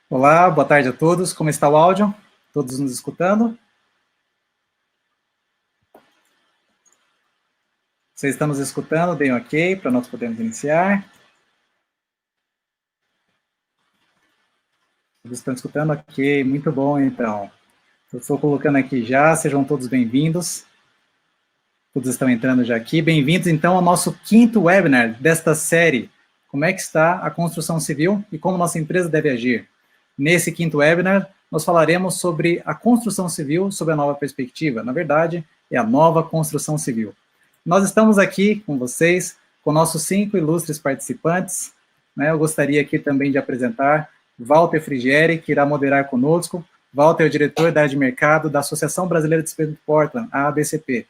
Olá, boa tarde a todos. Como está o áudio? Todos nos escutando? Vocês estão nos escutando? Deem um ok para nós podermos iniciar. Vocês estão escutando? Ok, muito bom, então. Eu estou colocando aqui já, sejam todos bem-vindos. Todos estão entrando já aqui. Bem-vindos, então, ao nosso quinto webinar desta série. Como é que está a construção civil e como nossa empresa deve agir? Nesse quinto webinar, nós falaremos sobre a construção civil sob a nova perspectiva. Na verdade, é a nova construção civil. Nós estamos aqui com vocês, com nossos 5 ilustres participantes. Eu gostaria aqui também de apresentar Walter Frigieri, que irá moderar conosco. Walter é o diretor da área de mercado da Associação Brasileira de Cimento Portland, a ABCP,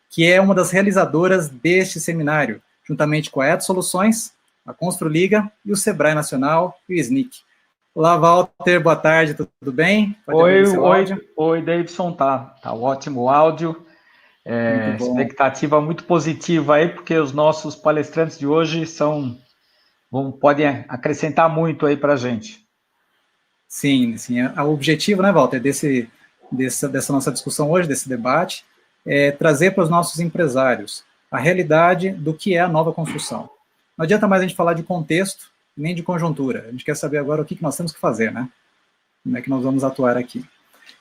que é uma das realizadoras deste seminário, juntamente com a Eto Soluções, a Construliga e o Sebrae Nacional e o SNIC. Olá, Walter, boa tarde, tudo bem? Oi, Davidson, tá ótimo o áudio, expectativa muito positiva aí, porque os nossos palestrantes de hoje podem acrescentar muito aí para a gente. Sim, o objetivo, né, Walter, dessa nossa discussão hoje, desse debate, é trazer para os nossos empresários a realidade do que é a nova construção. Não adianta mais a gente falar de contexto, nem de conjuntura. A gente quer saber agora o que nós temos que fazer, né? Como é que nós vamos atuar aqui.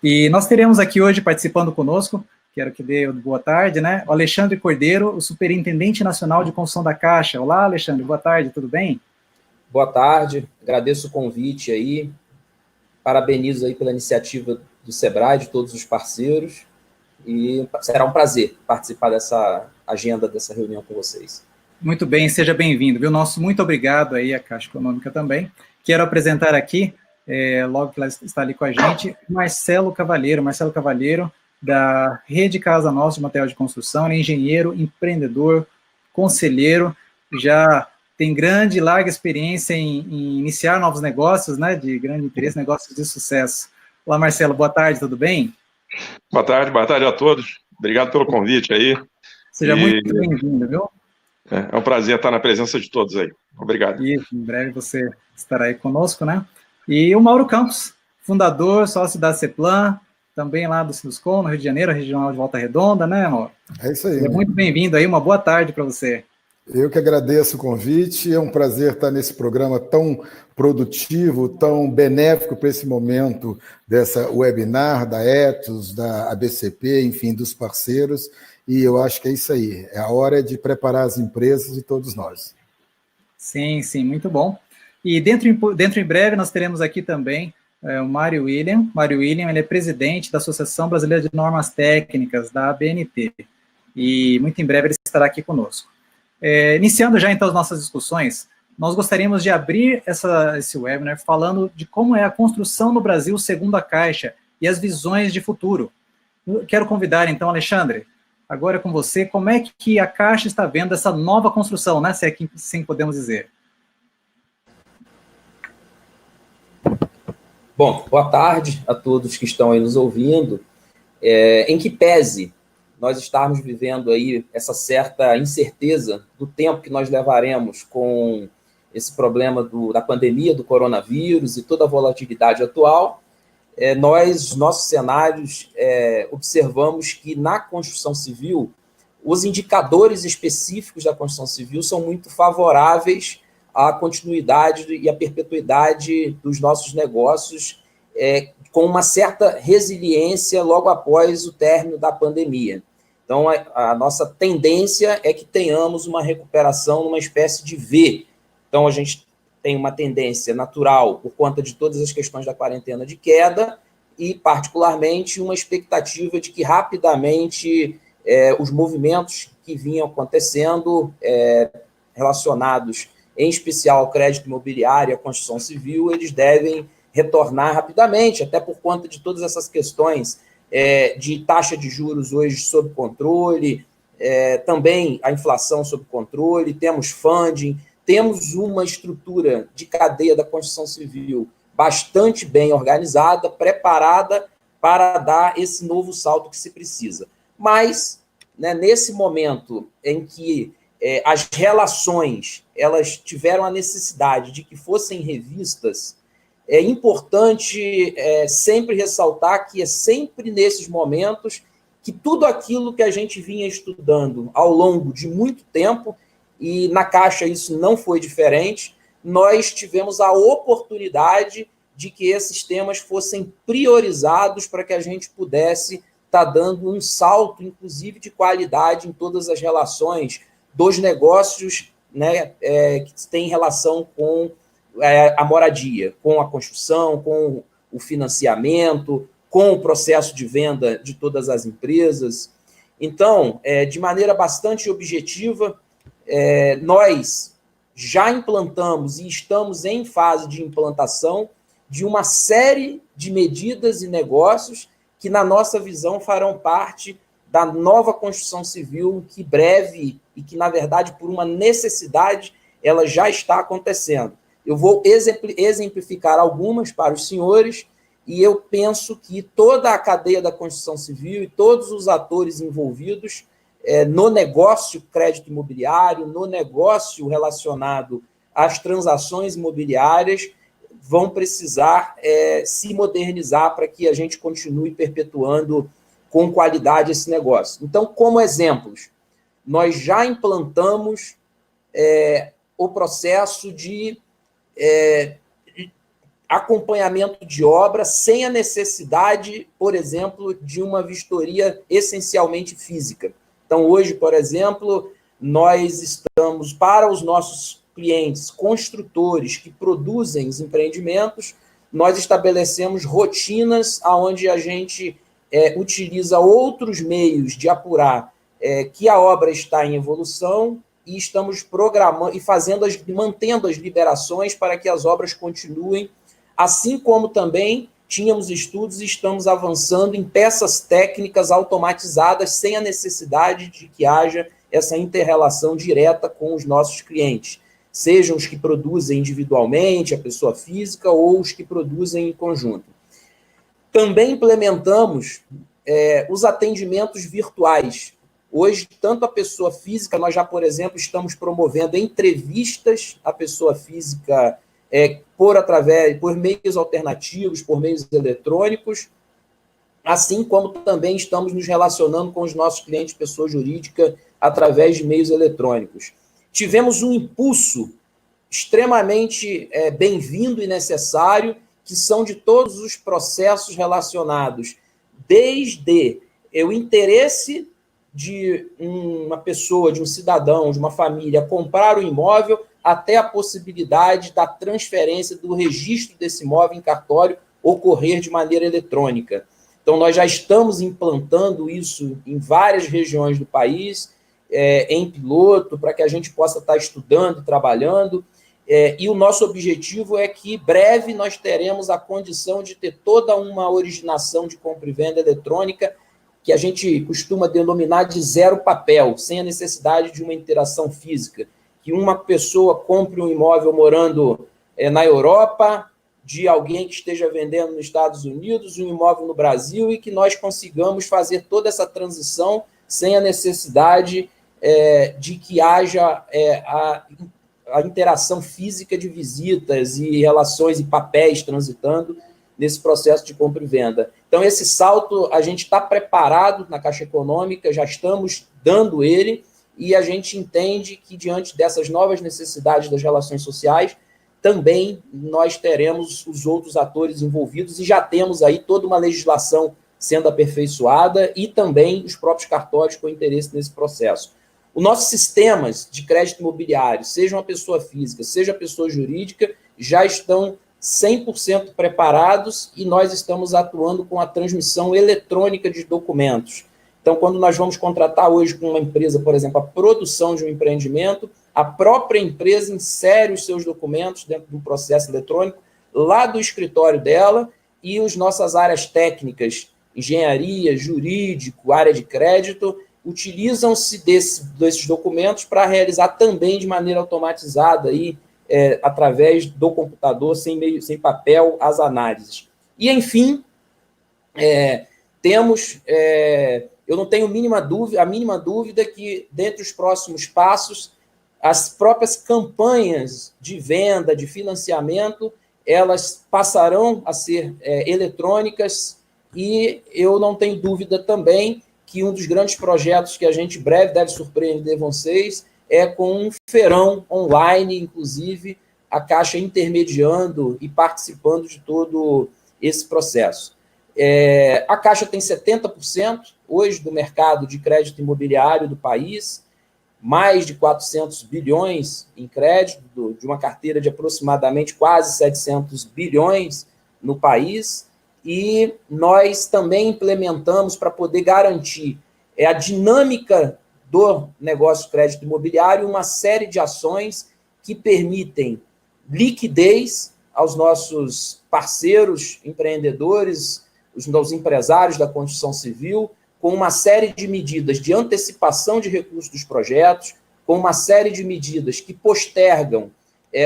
E nós teremos aqui hoje, participando conosco, quero que dê boa tarde, né? O Alexandre Cordeiro, o Superintendente Nacional de Construção da Caixa. Olá, Alexandre, boa tarde, tudo bem? Boa tarde, agradeço o convite aí, parabenizo aí pela iniciativa do Sebrae, de todos os parceiros, e será um prazer participar dessa agenda, dessa reunião com vocês. Muito bem, seja bem-vindo, viu? Nosso muito obrigado aí à Caixa Econômica também. Quero apresentar aqui, logo que ela está ali com a gente, Marcelo Cavalheiro, da Rede Casa Nossa de Material de Construção, ele é engenheiro, empreendedor, conselheiro, já tem grande e larga experiência em iniciar novos negócios, né, de grande interesse, negócios de sucesso. Olá, Marcelo, boa tarde, tudo bem? Boa tarde a todos. Obrigado pelo convite aí. Seja muito bem-vindo, viu? É um prazer estar na presença de todos aí. Obrigado. E em breve você estará aí conosco, né? E o Mauro Campos, fundador, sócio da CEPLAN, também lá do Sinuscom, no Rio de Janeiro, regional de Volta Redonda, né, Mauro? É isso aí. Seja muito bem-vindo aí, uma boa tarde para você. Eu que agradeço o convite, é um prazer estar nesse programa tão produtivo, tão benéfico para esse momento dessa webinar, da Etos, da ABCP, enfim, dos parceiros, e eu acho que é isso aí, é a hora de preparar as empresas e todos nós. Sim, muito bom. E dentro em breve nós teremos aqui também o Mário William. Mário William, ele é presidente da Associação Brasileira de Normas Técnicas, da ABNT, e muito em breve ele estará aqui conosco. Iniciando já então as nossas discussões, nós gostaríamos de abrir esse webinar falando de como é a construção no Brasil segundo a Caixa e as visões de futuro. Eu quero convidar então, Alexandre, agora com você, como é que a Caixa está vendo essa nova construção, né, se é que sim podemos dizer. Bom, boa tarde a todos que estão aí nos ouvindo. Em que pese nós estarmos vivendo aí essa certa incerteza do tempo que nós levaremos com esse problema da pandemia, do coronavírus e toda a volatilidade atual, nossos cenários, observamos que na construção civil, os indicadores específicos da construção civil são muito favoráveis à continuidade e à perpetuidade dos nossos negócios, com uma certa resiliência logo após o término da pandemia. Então, a nossa tendência é que tenhamos uma recuperação numa espécie de V. Então, a gente tem uma tendência natural por conta de todas as questões da quarentena de queda e, particularmente, uma expectativa de que rapidamente os movimentos que vinham acontecendo relacionados, em especial ao crédito imobiliário e à construção civil, eles devem retornar rapidamente, até por conta de todas essas questões de taxa de juros hoje sob controle, também a inflação sob controle, temos funding, temos uma estrutura de cadeia da construção civil bastante bem organizada, preparada para dar esse novo salto que se precisa. Mas, né, nesse momento em que as relações elas tiveram a necessidade de que fossem revistas, é importante sempre ressaltar que é sempre nesses momentos que tudo aquilo que a gente vinha estudando ao longo de muito tempo, e na Caixa isso não foi diferente, nós tivemos a oportunidade de que esses temas fossem priorizados para que a gente pudesse estar dando um salto, inclusive, de qualidade em todas as relações dos negócios, né, que têm relação com a moradia, com a construção, com o financiamento, com o processo de venda de todas as empresas. Então, de maneira bastante objetiva, nós já implantamos e estamos em fase de implantação de uma série de medidas e negócios que, na nossa visão, farão parte da nova construção civil, que breve e que, na verdade, por uma necessidade, ela já está acontecendo. Eu vou exemplificar algumas para os senhores, e eu penso que toda a cadeia da construção civil e todos os atores envolvidos no negócio crédito imobiliário, no negócio relacionado às transações imobiliárias, vão precisar se modernizar para que a gente continue perpetuando com qualidade esse negócio. Então, como exemplos, nós já implantamos o processo de acompanhamento de obra sem a necessidade, por exemplo, de uma vistoria essencialmente física. Então, hoje, por exemplo, nós estamos, para os nossos clientes construtores que produzem os empreendimentos, nós estabelecemos rotinas onde a gente utiliza outros meios de apurar que a obra está em evolução, e estamos programando e mantendo as liberações para que as obras continuem, assim como também tínhamos estudos e estamos avançando em peças técnicas automatizadas sem a necessidade de que haja essa inter-relação direta com os nossos clientes, sejam os que produzem individualmente, a pessoa física, ou os que produzem em conjunto. Também implementamos os atendimentos virtuais. Hoje, tanto a pessoa física, nós já, por exemplo, estamos promovendo entrevistas à pessoa física por meios alternativos, por meios eletrônicos, assim como também estamos nos relacionando com os nossos clientes, pessoa jurídica, através de meios eletrônicos. Tivemos um impulso extremamente bem-vindo e necessário, que são de todos os processos relacionados, desde o interesse de uma pessoa, de um cidadão, de uma família, comprar o imóvel, até a possibilidade da transferência do registro desse imóvel em cartório ocorrer de maneira eletrônica. Então, nós já estamos implantando isso em várias regiões do país, em piloto, para que a gente possa estar estudando, trabalhando, e o nosso objetivo é que, breve, nós teremos a condição de ter toda uma originação de compra e venda eletrônica, que a gente costuma denominar de zero papel, sem a necessidade de uma interação física, que uma pessoa compre um imóvel morando na Europa, de alguém que esteja vendendo nos Estados Unidos, um imóvel no Brasil, e que nós consigamos fazer toda essa transição sem a necessidade de que haja a interação física de visitas e relações e papéis transitando nesse processo de compra e venda. Então, esse salto, a gente está preparado na Caixa Econômica, já estamos dando ele, e a gente entende que, diante dessas novas necessidades das relações sociais, também nós teremos os outros atores envolvidos, e já temos aí toda uma legislação sendo aperfeiçoada, e também os próprios cartórios com interesse nesse processo. Os nossos sistemas de crédito imobiliário, seja uma pessoa física, seja pessoa jurídica, já estão 100% preparados, e nós estamos atuando com a transmissão eletrônica de documentos. Então, quando nós vamos contratar hoje com uma empresa, por exemplo, a produção de um empreendimento, a própria empresa insere os seus documentos dentro do processo eletrônico, lá do escritório dela, e as nossas áreas técnicas, engenharia, jurídico, área de crédito, utilizam-se desses documentos para realizar também de maneira automatizada, aí, através do computador, sem papel, as análises. E, enfim, temos... eu não tenho a mínima dúvida que, dentre os próximos passos, as próprias campanhas de venda, de financiamento, elas passarão a ser eletrônicas, e eu não tenho dúvida também que um dos grandes projetos que a gente breve deve surpreender vocês é com um feirão online, inclusive, a Caixa intermediando e participando de todo esse processo. A Caixa tem 70% hoje do mercado de crédito imobiliário do país, mais de 400 bilhões em crédito, de uma carteira de aproximadamente quase 700 bilhões no país, e nós também implementamos, para poder garantir a dinâmica do negócio de crédito imobiliário, uma série de ações que permitem liquidez aos nossos parceiros empreendedores, os empresários da construção civil, com uma série de medidas de antecipação de recursos dos projetos, com uma série de medidas que postergam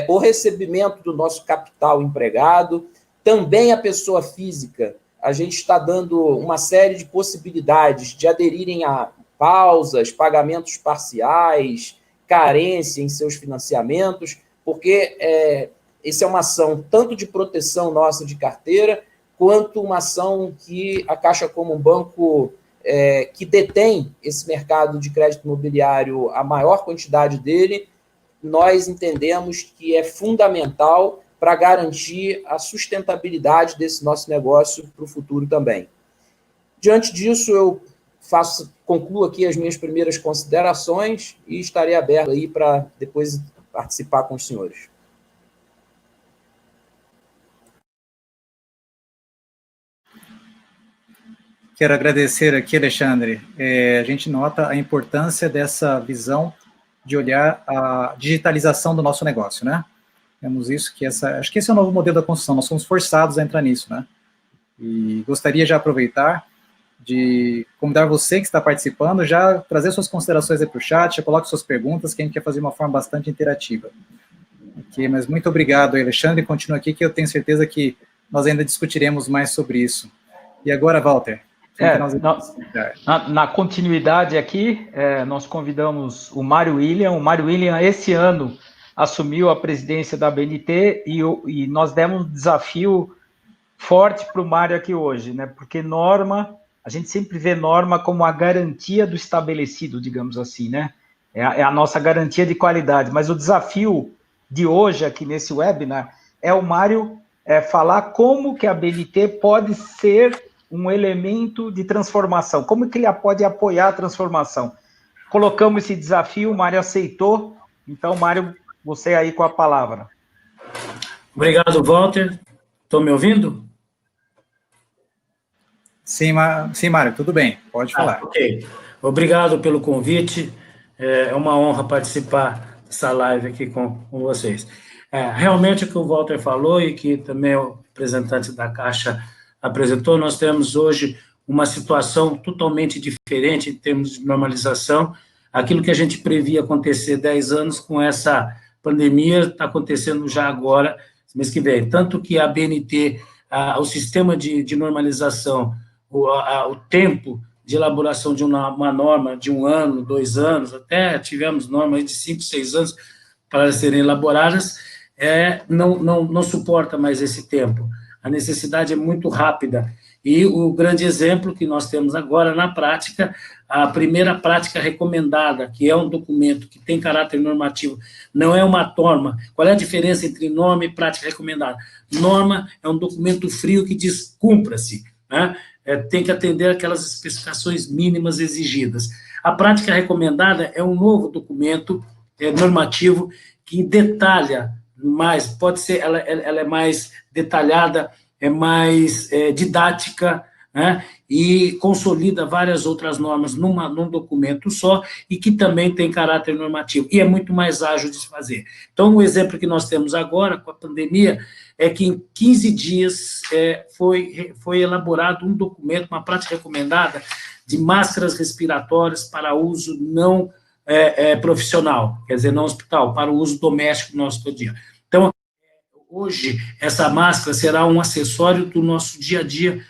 o recebimento do nosso capital empregado. Também a pessoa física, a gente está dando uma série de possibilidades de aderirem a pausas, pagamentos parciais, carência em seus financiamentos, porque essa é uma ação tanto de proteção nossa de carteira, quanto uma ação que a Caixa, como um banco que detém esse mercado de crédito imobiliário, a maior quantidade dele, nós entendemos que é fundamental para garantir a sustentabilidade desse nosso negócio para o futuro também. Diante disso, eu concluo aqui as minhas primeiras considerações e estarei aberto aí para depois participar com os senhores. Quero agradecer aqui, Alexandre. A gente nota a importância dessa visão de olhar a digitalização do nosso negócio, né? Temos isso, acho que esse é o novo modelo da construção, nós somos forçados a entrar nisso, né? E gostaria de aproveitar de convidar você que está participando, já trazer suas considerações aí para o chat, já coloque suas perguntas, que a gente quer fazer de uma forma bastante interativa. Okay, mas muito obrigado, Alexandre, continua aqui, que eu tenho certeza que nós ainda discutiremos mais sobre isso. E agora, Walter? Na continuidade aqui, nós convidamos o Mário William. O Mário William, esse ano, assumiu a presidência da BNT e nós demos um desafio forte para o Mário aqui hoje, né? Porque norma, a gente sempre vê norma como a garantia do estabelecido, digamos assim, né? É a nossa garantia de qualidade, mas o desafio de hoje aqui nesse webinar é o Mário falar como que a BNT pode ser um elemento de transformação, como que ele pode apoiar a transformação. Colocamos esse desafio, o Mário aceitou, então, Mário, você aí com a palavra. Obrigado, Walter. Estão me ouvindo? Sim, Mário, tudo bem, pode falar. Ok. Obrigado pelo convite, é uma honra participar dessa live aqui com vocês. Realmente o que o Walter falou e que também o representante da Caixa apresentou, nós temos hoje uma situação totalmente diferente em termos de normalização. Aquilo que a gente previa acontecer 10 anos com essa pandemia está acontecendo já agora, mês que vem. Tanto que a BNT, o sistema de normalização, o tempo de elaboração de uma norma de 1 ano, 2 anos, até tivemos normas de 5, 6 anos para serem elaboradas, não suporta mais esse tempo. A necessidade é muito rápida. E o grande exemplo que nós temos agora na prática, a primeira prática recomendada, que é um documento que tem caráter normativo, não é uma norma. Qual é a diferença entre norma e prática recomendada? Norma é um documento frio que diz cumpra-se, né? Tem que atender aquelas especificações mínimas exigidas. A prática recomendada é um novo documento normativo que detalha mais, pode ser, ela é mais detalhada, é mais didática, né, e consolida várias outras normas num documento só, e que também tem caráter normativo, e é muito mais ágil de se fazer. Então, o exemplo que nós temos agora, com a pandemia, é que em 15 dias foi elaborado um documento, uma prática recomendada de máscaras respiratórias para uso não profissional, quer dizer, não hospital, para o uso doméstico no nosso dia a dia. Então, hoje, essa máscara será um acessório do nosso dia a dia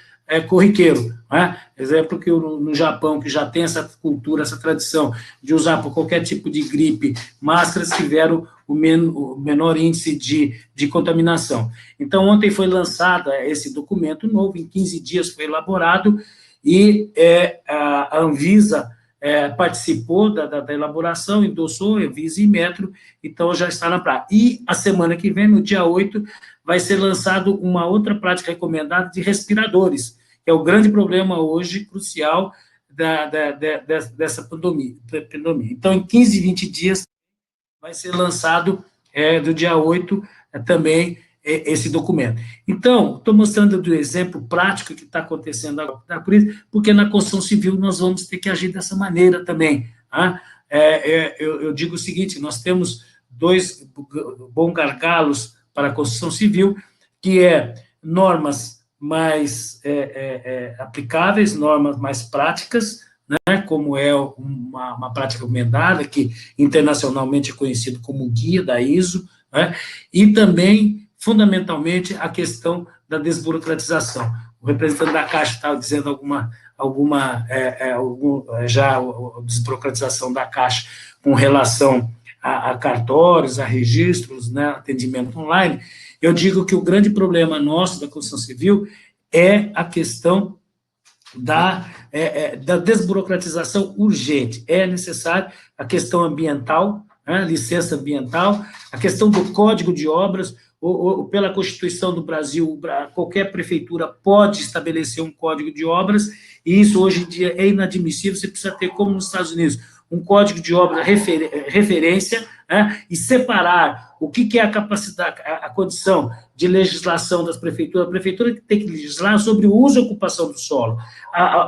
corriqueiro. Né? Exemplo que no Japão, que já tem essa cultura, essa tradição de usar por qualquer tipo de gripe, máscaras tiveram o menor índice de contaminação. Então, ontem foi lançado esse documento novo, em 15 dias foi elaborado, e a Anvisa participou da elaboração, endossou, Anvisa e Metro, então já está na prática. E a semana que vem, no dia 8, vai ser lançado uma outra prática recomendada de respiradores, que é o grande problema hoje, crucial, dessa pandemia. Então, em 15, 20 dias, vai ser lançado, do dia 8, também, esse documento. Então, estou mostrando do exemplo prático que está acontecendo agora, porque na construção civil nós vamos ter que agir dessa maneira também. Tá? Eu digo o seguinte, nós temos 2 bons gargalos para a construção civil, que normas mais aplicáveis, normas mais práticas, né, como é uma prática recomendada, que internacionalmente é conhecido como guia da ISO, né, e também, fundamentalmente, a questão da desburocratização. O representante da Caixa estava dizendo já a desburocratização da Caixa com relação a cartórios, a registros, né, atendimento online. Eu digo que o grande problema nosso da construção civil é a questão da desburocratização urgente. É necessário a questão ambiental, né, licença ambiental, a questão do Código de Obras, ou pela Constituição do Brasil, qualquer prefeitura pode estabelecer um Código de Obras, e isso hoje em dia é inadmissível, você precisa ter, como nos Estados Unidos, um Código de Obras referência, né, e separar o que é a capacidade, a condição de legislação das prefeituras. A prefeitura tem que legislar sobre o uso e ocupação do solo.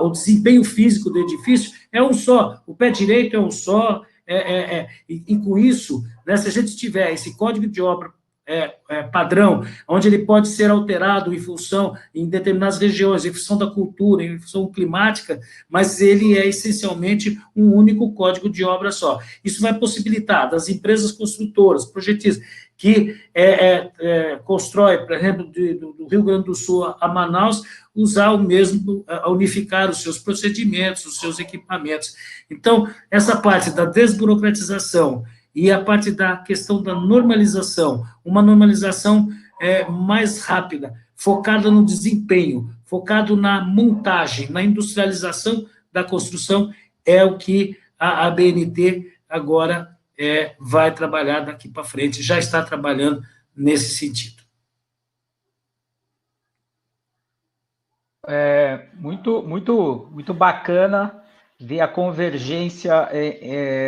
O desempenho físico do edifício é um só, o pé direito é um só, e com isso, né, se a gente tiver esse Código de Obra padrão, onde ele pode ser alterado em determinadas regiões, em função da cultura, em função climática, mas ele é essencialmente um único código de obra só. Isso vai possibilitar das empresas construtoras, projetistas, que constrói, por exemplo, do Rio Grande do Sul a Manaus, usar o mesmo, unificar os seus procedimentos, os seus equipamentos. Então, essa parte da desburocratização e a parte da questão da normalização, uma normalização mais rápida, focada no desempenho, focado na montagem, na industrialização da construção, é o que a ABNT agora vai trabalhar daqui para frente, já está trabalhando nesse sentido. Muito bacana ver a convergência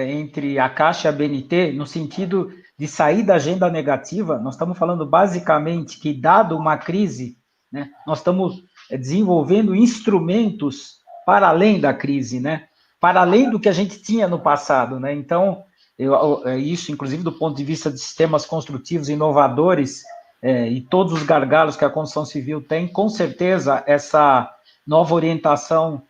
entre a Caixa e a BNT, no sentido de sair da agenda negativa. Nós estamos falando basicamente que, dado uma crise, né, nós estamos desenvolvendo instrumentos para além da crise, né, para além do que a gente tinha no passado. Né? Então, isso, inclusive, do ponto de vista de sistemas construtivos inovadores, e todos os gargalos que a construção civil tem, com certeza, essa nova orientação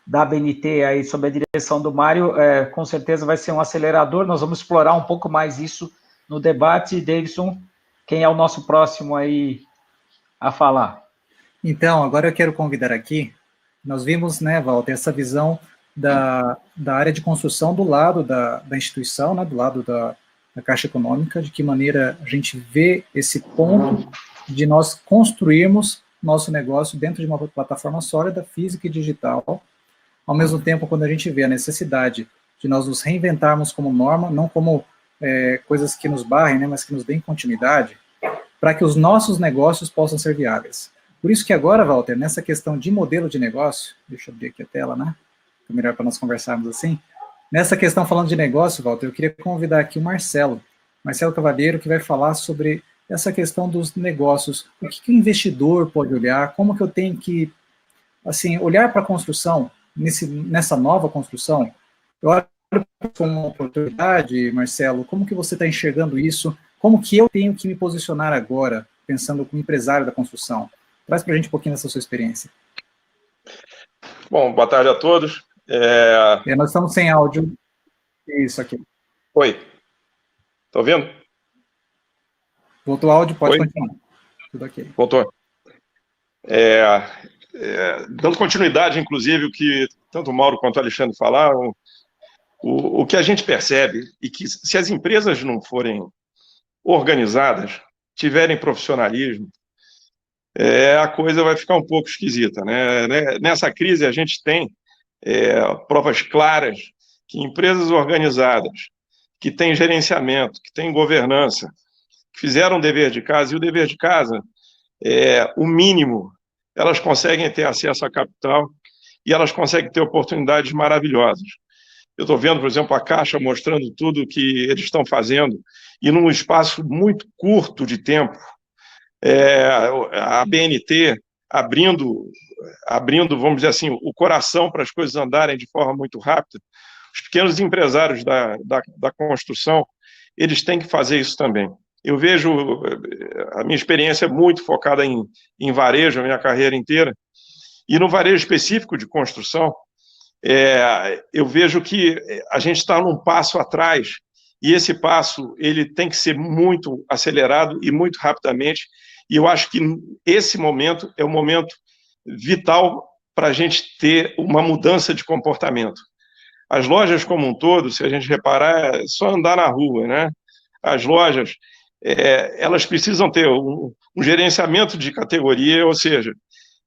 da ABNT aí sob a direção do Mário, com certeza vai ser um acelerador. Nós vamos explorar um pouco mais isso no debate. Davidson, quem é o nosso próximo aí a falar? Então, agora eu quero convidar aqui, nós vimos, né, Walter, essa visão da área de construção do lado da instituição, né, do lado da Caixa Econômica, de que maneira a gente vê esse ponto de nós construirmos nosso negócio dentro de uma plataforma sólida, física e digital, ao mesmo tempo, quando a gente vê a necessidade de nós nos reinventarmos como norma, não como coisas que nos barrem, né, mas que nos deem continuidade, para que os nossos negócios possam ser viáveis. Por isso que agora, Walter, nessa questão de modelo de negócio, deixa eu abrir aqui a tela, né, é melhor para nós conversarmos assim. Nessa questão, falando de negócio, Walter, eu queria convidar aqui o Marcelo Cavalheiro, que vai falar sobre essa questão dos negócios. O que o investidor pode olhar? Como que eu tenho que, assim, olhar para a construção, nessa nova construção? Eu olho como uma oportunidade, Marcelo, como que você está enxergando isso? Como que eu tenho que me posicionar agora, pensando como empresário da construção? Traz para a gente um pouquinho dessa sua experiência. Bom, boa tarde a todos. Nós estamos sem áudio. Isso aqui. Oi. Tá ouvindo? Voltou o áudio, pode continuar. Tudo ok. Voltou. dando continuidade, inclusive, o que tanto o Mauro quanto o Alexandre falaram, o que a gente percebe é que se as empresas não forem organizadas, tiverem profissionalismo, a coisa vai ficar um pouco esquisita, né? Nessa crise, a gente tem provas claras que empresas organizadas, que têm gerenciamento, que têm governança, que fizeram o dever de casa, e o dever de casa, o mínimo, elas conseguem ter acesso a capital e elas conseguem ter oportunidades maravilhosas. Eu estou vendo, por exemplo, a Caixa mostrando tudo o que eles estão fazendo, e num espaço muito curto de tempo, a BNT abrindo, vamos dizer assim, o coração para as coisas andarem de forma muito rápida. Os pequenos empresários da construção, eles têm que fazer isso também. Eu vejo, a minha experiência é muito focada em varejo, a minha carreira inteira, e no varejo específico de construção, eu vejo que a gente está num passo atrás, e esse passo ele tem que ser muito acelerado e muito rapidamente, e eu acho que esse momento é um momento vital para a gente ter uma mudança de comportamento. As lojas como um todo, se a gente reparar, é só andar na rua, né? As lojas, elas precisam ter um gerenciamento de categoria, ou seja,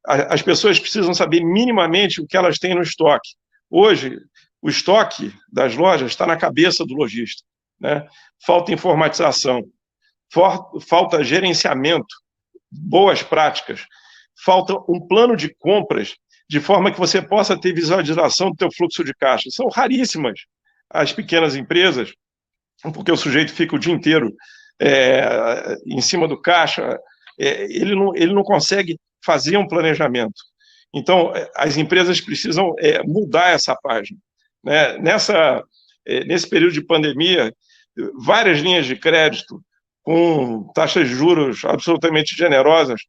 as pessoas precisam saber minimamente o que elas têm no estoque. Hoje, o estoque das lojas está na cabeça do lojista, né? Falta informatização, falta gerenciamento, boas práticas, falta um plano de compras de forma que você possa ter visualização do teu fluxo de caixa. São raríssimas as pequenas empresas, porque o sujeito fica o dia inteiro em cima do caixa, ele não consegue fazer um planejamento. Então, as empresas precisam mudar essa página, né? Nesse período de pandemia, várias linhas de crédito com taxas de juros absolutamente generosas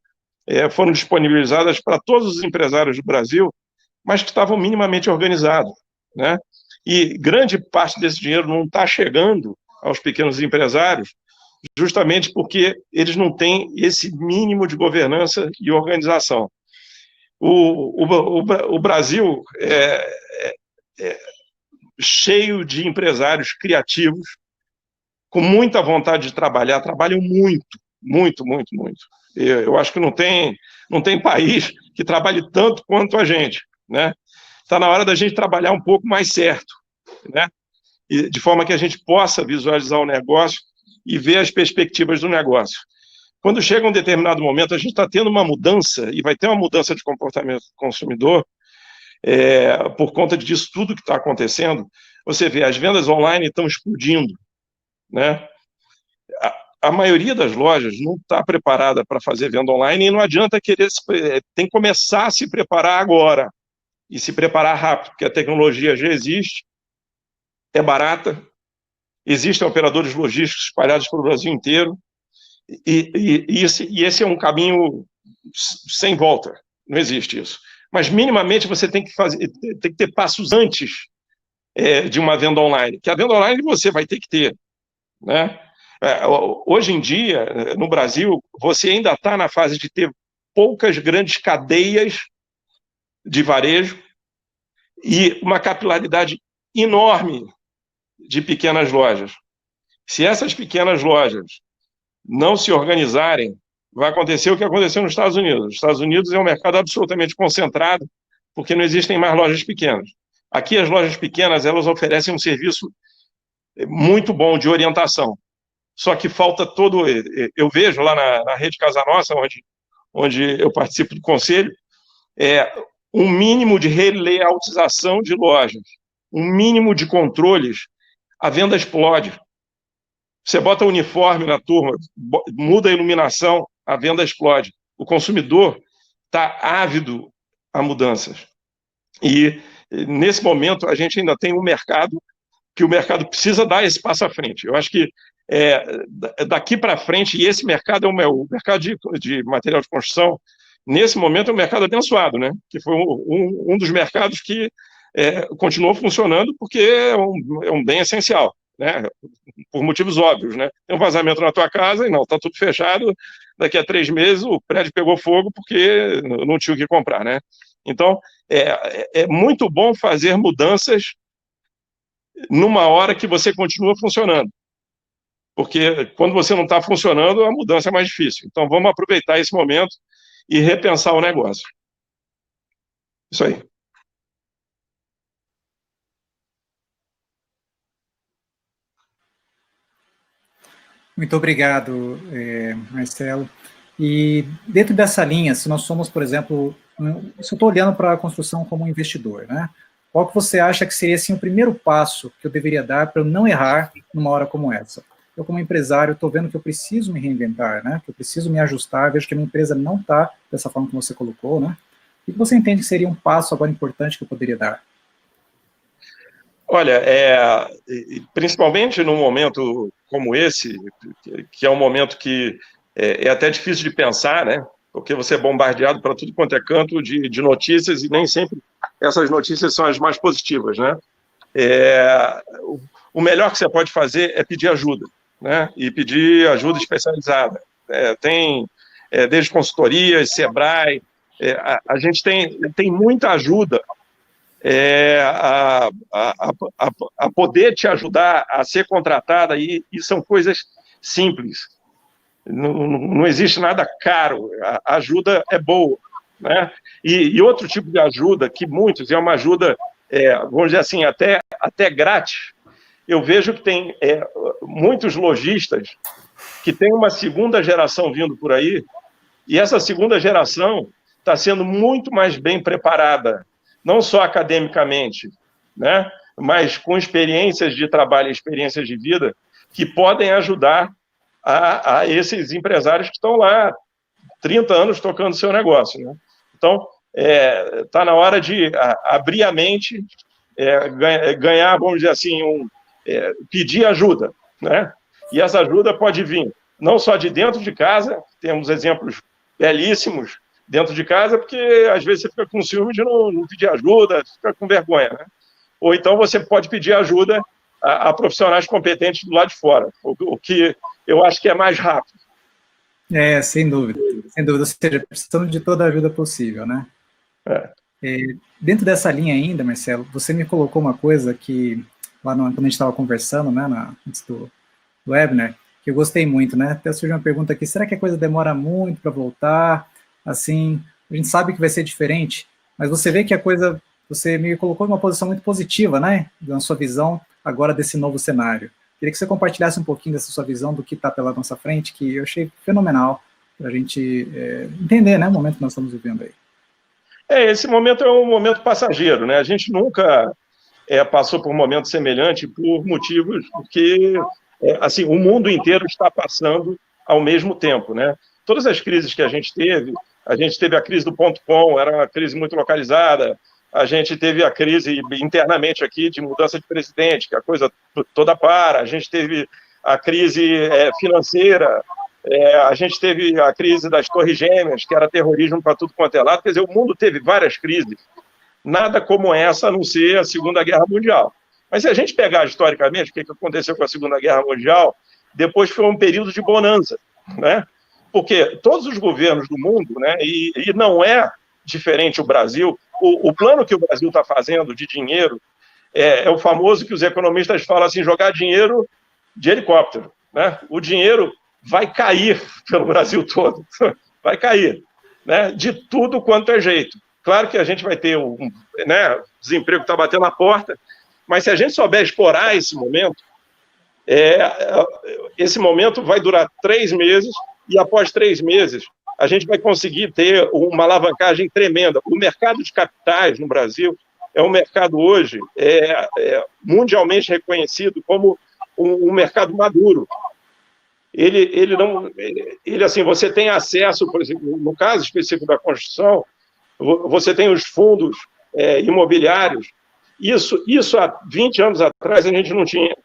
foram disponibilizadas para todos os empresários do Brasil, mas que estavam minimamente organizados, né? E grande parte desse dinheiro não está chegando aos pequenos empresários, justamente porque eles não têm esse mínimo de governança e organização. O Brasil é cheio de empresários criativos, com muita vontade de trabalhar, trabalham muito, muito, muito, muito. Eu acho que não tem país que trabalhe tanto quanto a gente, né? Está na hora da gente trabalhar um pouco mais certo, né? E de forma que a gente possa visualizar o negócio e ver as perspectivas do negócio. Quando chega um determinado momento, a gente está tendo uma mudança, e vai ter uma mudança de comportamento do consumidor, por conta disso tudo que está acontecendo. Você vê, as vendas online estão explodindo, né? A maioria das lojas não está preparada para fazer venda online, e não adianta querer, tem que começar a se preparar agora, e se preparar rápido, porque a tecnologia já existe, é barata, existem operadores logísticos espalhados pelo Brasil inteiro, e esse é um caminho sem volta, não existe isso. Mas minimamente você tem que ter passos antes de uma venda online, que a venda online você vai ter que ter, né? Hoje em dia, no Brasil, você ainda está na fase de ter poucas grandes cadeias de varejo e uma capilaridade enorme de pequenas lojas. Se essas pequenas lojas não se organizarem, vai acontecer o que aconteceu nos Estados Unidos. Os Estados Unidos é um mercado absolutamente concentrado, porque não existem mais lojas pequenas. Aqui, as lojas pequenas, elas oferecem um serviço muito bom de orientação. Só que falta todo... Eu vejo lá na Rede Casa Nossa, onde eu participo do conselho, um mínimo de relayoutização de lojas, um mínimo de controles, a venda explode. Você bota o uniforme na turma, muda a iluminação, a venda explode. O consumidor está ávido a mudanças. E, nesse momento, a gente ainda tem um mercado que o mercado precisa dar esse passo à frente. Eu acho que daqui para frente, e esse mercado o mercado de material de construção, nesse momento é um mercado abençoado, né? Que foi um dos mercados que continuou funcionando porque é um bem essencial, né? Por motivos óbvios, né? Tem um vazamento na tua casa e não, está tudo fechado, daqui a 3 meses o prédio pegou fogo porque não tinha o que comprar, né? Então, é muito bom fazer mudanças numa hora que você continua funcionando. Porque quando você não está funcionando, a mudança é mais difícil. Então, vamos aproveitar esse momento e repensar o negócio. Isso aí. Muito obrigado, Marcelo. E dentro dessa linha, se nós somos, por exemplo, se eu estou olhando para a construção como um investidor, né? Qual que você acha que seria assim, o primeiro passo que eu deveria dar para eu não errar numa hora como essa? Eu, como empresário, estou vendo que eu preciso me reinventar, né? Que eu preciso me ajustar, vejo que a minha empresa não está dessa forma que você colocou, né? O que você entende que seria um passo agora importante que eu poderia dar? Olha, principalmente num momento como esse, que é um momento que é até difícil de pensar, né? Porque você é bombardeado para tudo quanto é canto de notícias e nem sempre essas notícias são as mais positivas, né? O melhor que você pode fazer é pedir ajuda, né? E pedir ajuda especializada. Tem desde consultorias, Sebrae, a gente tem muita ajuda a poder te ajudar a ser contratada, e são coisas simples. Não existe nada caro, a ajuda é boa, né? E outro tipo de ajuda, que muitos, é uma ajuda, vamos dizer assim, até grátis. Eu vejo que tem muitos lojistas que tem uma segunda geração vindo por aí, e essa segunda geração está sendo muito mais bem preparada, não só academicamente, né, mas com experiências de trabalho, experiências de vida, que podem ajudar a esses empresários que estão lá 30 anos tocando seu negócio, né? Então, está na hora de abrir a mente, ganhar, vamos dizer assim, pedir ajuda, né? E essa ajuda pode vir não só de dentro de casa, temos exemplos belíssimos dentro de casa, porque às vezes você fica com ciúme de não pedir ajuda, fica com vergonha, né? Ou então você pode pedir ajuda a profissionais competentes do lado de fora, o que eu acho que é mais rápido. Sem dúvida, ou seja, precisamos de toda a ajuda possível, né? Dentro dessa linha ainda, Marcelo, você me colocou uma coisa que, lá quando a gente estava conversando, né, antes do webinar, que eu gostei muito, né? Até surgiu uma pergunta aqui, será que a coisa demora muito para voltar? Assim, a gente sabe que vai ser diferente, mas você vê que a coisa, você me colocou numa posição muito positiva, né? Na sua visão agora desse novo cenário. Queria que você compartilhasse um pouquinho dessa sua visão do que está pela nossa frente, que eu achei fenomenal para a gente entender, né, o momento que nós estamos vivendo aí. Esse momento é um momento passageiro, né? A gente nunca passou por um momento semelhante por motivos que, assim, o mundo inteiro está passando ao mesmo tempo, né? Todas as crises que a gente teve a crise do .com, era uma crise muito localizada, a gente teve a crise internamente aqui de mudança de presidente, que a coisa toda para, a gente teve a crise financeira, a gente teve a crise das Torres Gêmeas, que era terrorismo para tudo quanto é lado, quer dizer, o mundo teve várias crises, nada como essa, a não ser a Segunda Guerra Mundial. Mas se a gente pegar historicamente o que aconteceu com a Segunda Guerra Mundial, depois foi um período de bonança, né? Porque todos os governos do mundo, né, e não é diferente o Brasil, o plano que o Brasil está fazendo de dinheiro é o famoso que os economistas falam assim, jogar dinheiro de helicóptero, né? O dinheiro vai cair pelo Brasil todo, vai cair, né? De tudo quanto é jeito. Claro que a gente vai ter né, desemprego que está batendo na porta, mas se a gente souber explorar esse momento vai durar 3 meses, e após 3 meses a gente vai conseguir ter uma alavancagem tremenda. O mercado de capitais no Brasil é um mercado hoje mundialmente reconhecido como um mercado maduro. Ele assim, você tem acesso, por exemplo, no caso específico da construção, você tem os fundos imobiliários. Isso há 20 anos atrás a gente não tinha,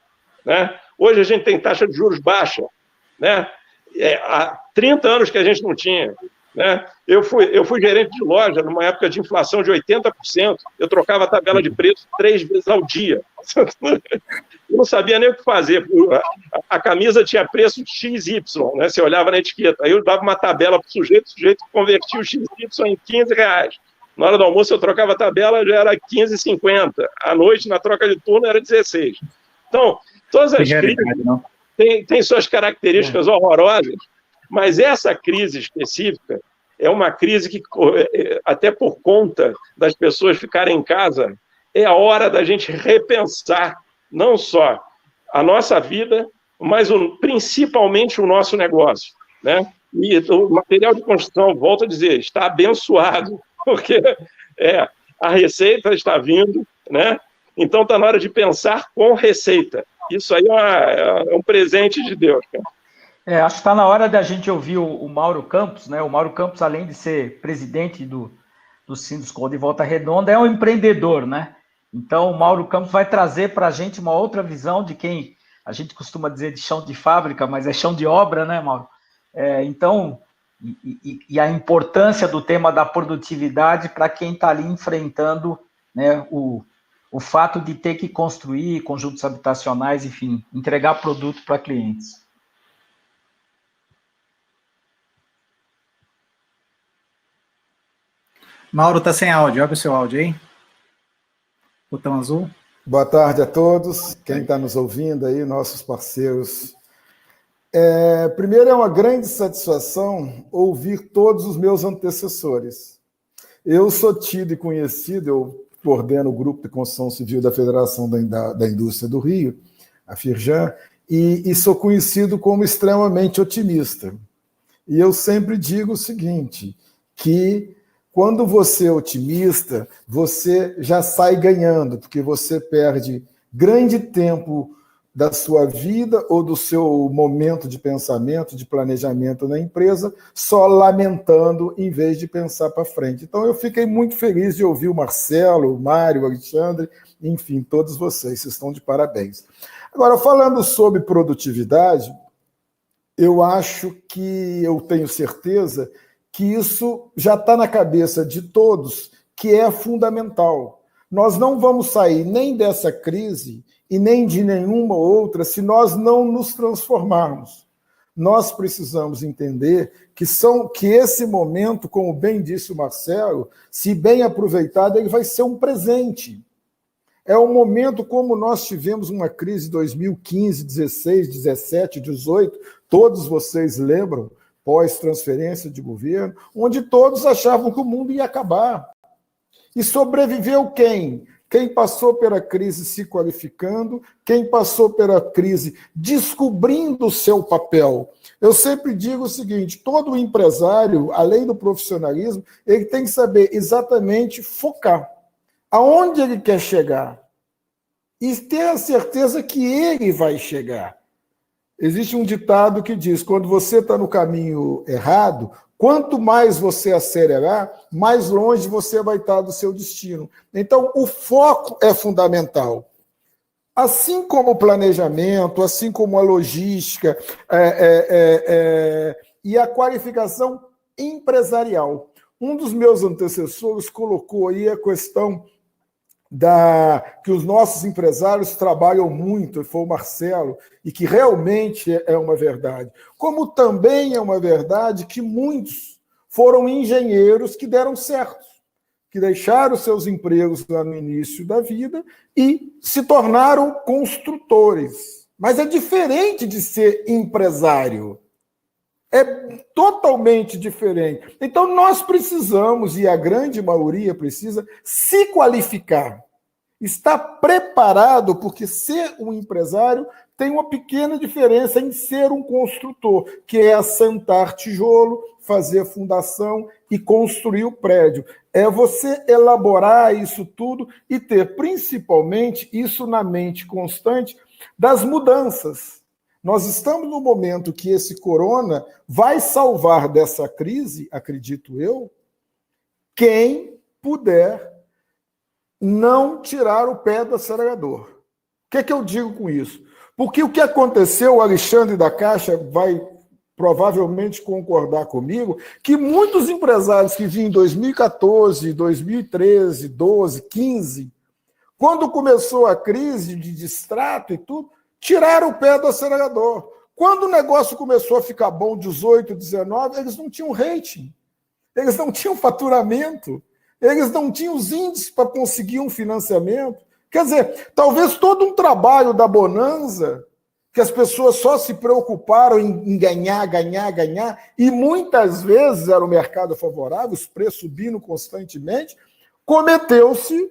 né? Hoje a gente tem taxa de juros baixa, né? Há 30 anos que a gente não tinha. né? Eu fui gerente de loja numa época de inflação de 80%, eu trocava a tabela de preço 3 vezes ao dia. Eu não sabia nem o que fazer. A camisa tinha preço XY, né? Você olhava na etiqueta. Aí eu dava uma tabela para o sujeito convertia o XY em R$15. Na hora do almoço eu trocava a tabela, já era R$15,50. À noite, na troca de turno, era 16. Então, todas as crises têm suas características horrorosas, mas essa crise específica é uma crise que, até por conta das pessoas ficarem em casa, é a hora da gente repensar não só a nossa vida, mas principalmente o nosso negócio, né? E o material de construção, volto a dizer, está abençoado, porque a receita está vindo, né? Então está na hora de pensar com receita. Isso aí é um presente de Deus, cara. Acho que está na hora da gente ouvir o Mauro Campos, né? O Mauro Campos, além de ser presidente do Sinduscol de Volta Redonda, é um empreendedor, né? Então, o Mauro Campos vai trazer para a gente uma outra visão de quem a gente costuma dizer de chão de fábrica, mas é chão de obra, né, Mauro? Então, a importância do tema da produtividade para quem está ali enfrentando, né, o fato de ter que construir conjuntos habitacionais, enfim, entregar produto para clientes. Mauro está sem áudio, abre o seu áudio aí. Botão azul. Boa tarde a todos, quem está nos ouvindo aí, nossos parceiros. Primeiro, é uma grande satisfação ouvir todos os meus antecessores. Eu sou tido e conhecido, eu coordeno o Grupo de Construção Civil da Federação da Indústria do Rio, a FIRJAN, e sou conhecido como extremamente otimista. E eu sempre digo o seguinte, que quando você é otimista, você já sai ganhando, porque você perde grande tempo da sua vida ou do seu momento de pensamento, de planejamento na empresa, só lamentando em vez de pensar para frente. Então, eu fiquei muito feliz de ouvir o Marcelo, o Mário, o Alexandre, enfim, todos vocês estão de parabéns. Agora, falando sobre produtividade, eu acho que eu tenho certeza que isso já está na cabeça de todos, que é fundamental. Nós não vamos sair nem dessa crise e nem de nenhuma outra se nós não nos transformarmos. Nós precisamos entender que esse momento, como bem disse o Marcelo, se bem aproveitado, ele vai ser um presente. É um momento como nós tivemos uma crise em 2015, 16, 17, 18, todos vocês lembram, pós-transferência de governo, onde todos achavam que o mundo ia acabar. E sobreviveu quem? Quem passou pela crise se qualificando, quem passou pela crise descobrindo o seu papel. Eu sempre digo o seguinte, todo empresário, além do profissionalismo, ele tem que saber exatamente focar. Aonde ele quer chegar? E ter a certeza que ele vai chegar. Existe um ditado que diz, quando você está no caminho errado, quanto mais você acelerar, mais longe você vai estar do seu destino. Então, o foco é fundamental. Assim como o planejamento, assim como a logística e a qualificação empresarial. Um dos meus antecessores colocou aí a questão que os nossos empresários trabalham muito, foi o Marcelo, e que realmente é uma verdade. Como também é uma verdade que muitos foram engenheiros que deram certo, que deixaram seus empregos lá no início da vida e se tornaram construtores. Mas é diferente de ser empresário. É totalmente diferente. Então, nós precisamos, e a grande maioria precisa, se qualificar. Estar preparado, porque ser um empresário tem uma pequena diferença em ser um construtor, que é assentar tijolo, fazer fundação e construir o prédio. É você elaborar isso tudo e ter, principalmente, isso na mente constante das mudanças. Nós estamos no momento que esse corona vai salvar dessa crise, acredito eu, quem puder não tirar o pé do acelerador. O que é que eu digo com isso? Porque o que aconteceu, o Alexandre da Caixa vai provavelmente concordar comigo, que muitos empresários que vinham em 2014, 2013, 12, 15, quando começou a crise de distrato e tudo, tiraram o pé do acelerador. Quando o negócio começou a ficar bom, 18, 19, eles não tinham rating, eles não tinham faturamento, eles não tinham os índices para conseguir um financiamento. Quer dizer, talvez todo um trabalho da bonança, que as pessoas só se preocuparam em ganhar, e muitas vezes era o mercado favorável, os preços subindo constantemente, cometeu-se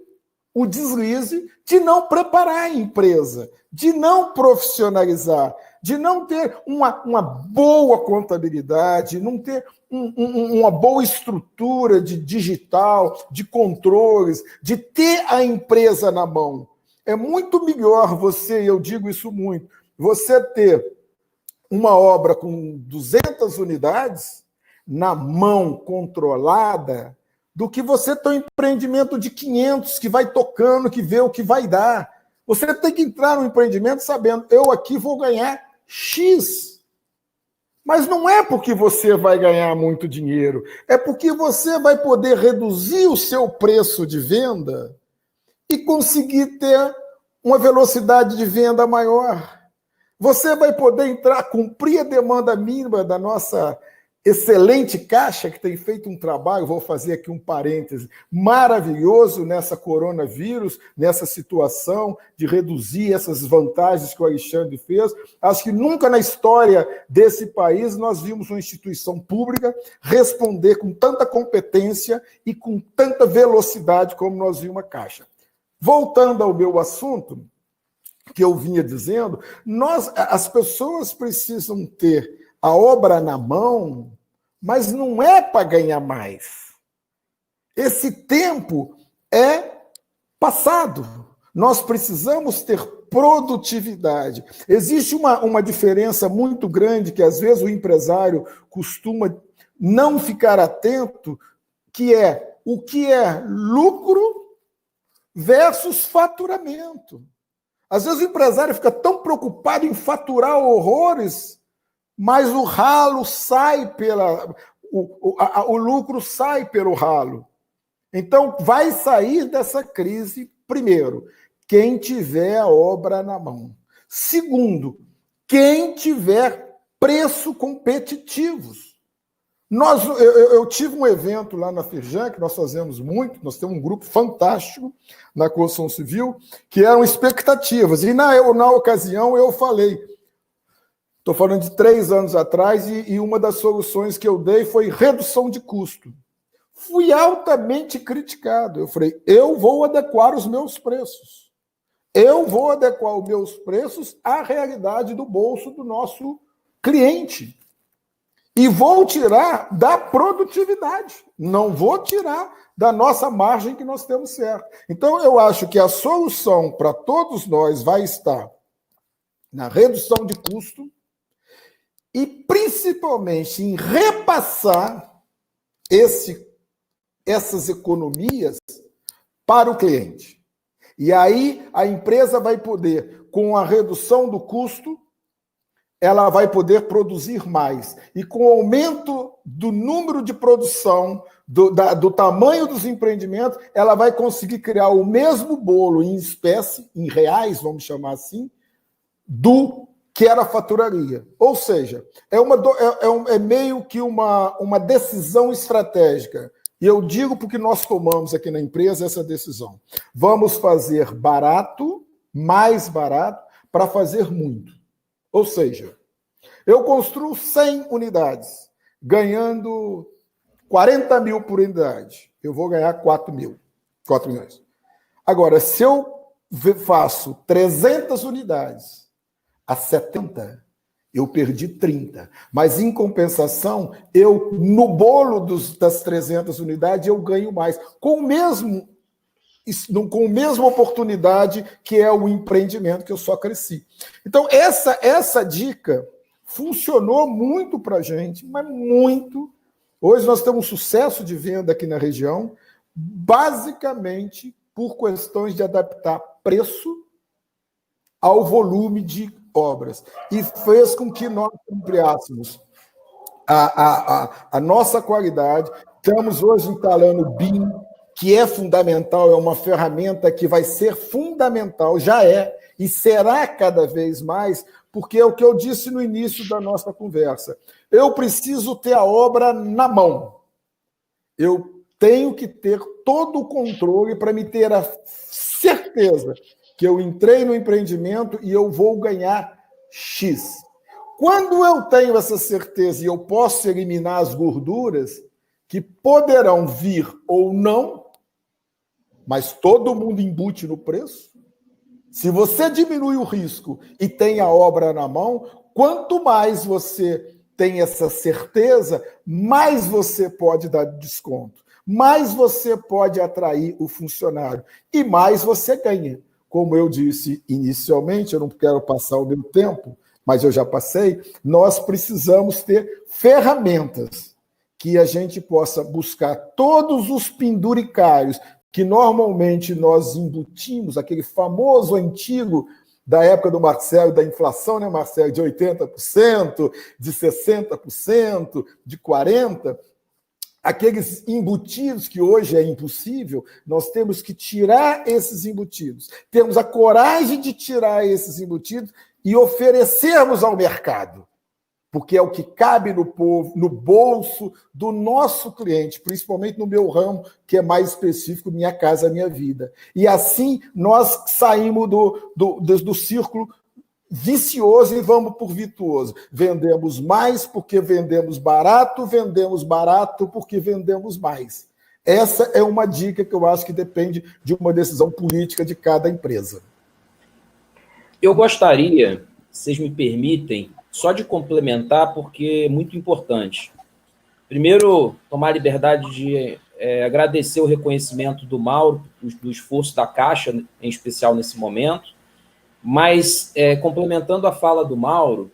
o deslize de não preparar a empresa, de não profissionalizar, de não ter uma boa contabilidade, não ter uma boa estrutura de digital, de controles, de ter a empresa na mão. É muito melhor você, e eu digo isso muito, você ter uma obra com 200 unidades na mão controlada do que você ter um empreendimento de 500 que vai tocando, que vê o que vai dar. Você tem que entrar no empreendimento sabendo, eu aqui vou ganhar X. Mas não é porque você vai ganhar muito dinheiro, é porque você vai poder reduzir o seu preço de venda e conseguir ter uma velocidade de venda maior. Você vai poder entrar, cumprir a demanda mínima da nossa excelente Caixa, que tem feito um trabalho, vou fazer aqui um parêntese, maravilhoso nessa coronavírus, nessa situação de reduzir essas vantagens que o Alexandre fez. Acho que nunca na história desse país nós vimos uma instituição pública responder com tanta competência e com tanta velocidade como nós vimos a Caixa. Voltando ao meu assunto, que eu vinha dizendo, as pessoas precisam ter a obra na mão, mas não é para ganhar mais. Esse tempo é passado. Nós precisamos ter produtividade. Existe uma diferença muito grande que, às vezes, o empresário costuma não ficar atento, que é o que é lucro versus faturamento. Às vezes o empresário fica tão preocupado em faturar horrores, mas o ralo sai o lucro sai pelo ralo. Então, vai sair dessa crise, primeiro, quem tiver a obra na mão. Segundo, quem tiver preço competitivos. Eu tive um evento lá na Firjan, que nós fazemos muito, nós temos um grupo fantástico na construção civil, que eram expectativas. E na ocasião eu falei, estou falando de 3 anos atrás, e uma das soluções que eu dei foi redução de custo. Fui altamente criticado. Eu falei, eu vou adequar os meus preços. Eu vou adequar os meus preços à realidade do bolso do nosso cliente. E vou tirar da produtividade, não vou tirar da nossa margem que nós temos certo. Então, eu acho que a solução para todos nós vai estar na redução de custo e, principalmente, em repassar essas economias para o cliente. E aí, a empresa vai poder, com a redução do custo, ela vai poder produzir mais. E com o aumento do número de produção, do tamanho dos empreendimentos, ela vai conseguir criar o mesmo bolo em espécie, em reais, vamos chamar assim, do que era a faturaria. Ou seja, é meio que uma decisão estratégica. E eu digo porque nós tomamos aqui na empresa essa decisão. Vamos fazer barato, mais barato, para fazer muito. Ou seja, eu construo 100 unidades, ganhando 40 mil por unidade. Eu vou ganhar 4 milhões. Agora, se eu faço 300 unidades a 70, eu perdi 30. Mas, em compensação, no bolo das 300 unidades, eu ganho mais. Com a mesma oportunidade que é o empreendimento que eu só cresci. Então, essa dica funcionou muito para a gente, mas muito. Hoje nós temos sucesso de venda aqui na região, basicamente por questões de adaptar preço ao volume de obras. E fez com que nós ampliássemos a nossa qualidade. Estamos hoje instalando o BIM, que é fundamental, é uma ferramenta que vai ser fundamental, já é, e será cada vez mais, porque é o que eu disse no início da nossa conversa. Eu preciso ter a obra na mão. Eu tenho que ter todo o controle para me ter a certeza que eu entrei no empreendimento e eu vou ganhar X. Quando eu tenho essa certeza e eu posso eliminar as gorduras que poderão vir ou não, mas todo mundo embute no preço. Se você diminui o risco e tem a obra na mão, quanto mais você tem essa certeza, mais você pode dar desconto, mais você pode atrair o funcionário e mais você ganha. Como eu disse inicialmente, eu não quero passar o meu tempo, mas eu já passei, nós precisamos ter ferramentas que a gente possa buscar todos os penduricários que normalmente nós embutimos, aquele famoso antigo da época do Marcelo, da inflação, né, Marcelo? De 80%, de 60%, de 40%, aqueles embutidos que hoje é impossível, nós temos que tirar esses embutidos. Temos a coragem de tirar esses embutidos e oferecermos ao mercado, porque é o que cabe no povo, no bolso do nosso cliente, principalmente no meu ramo, que é mais específico, Minha Casa Minha Vida. E assim nós saímos do círculo vicioso e vamos por virtuoso. Vendemos mais porque vendemos barato porque vendemos mais. Essa é uma dica que eu acho que depende de uma decisão política de cada empresa. Eu gostaria, se vocês me permitem, só de complementar, porque é muito importante. Primeiro, tomar a liberdade de agradecer o reconhecimento do Mauro, do esforço da Caixa, em especial nesse momento, mas, complementando a fala do Mauro,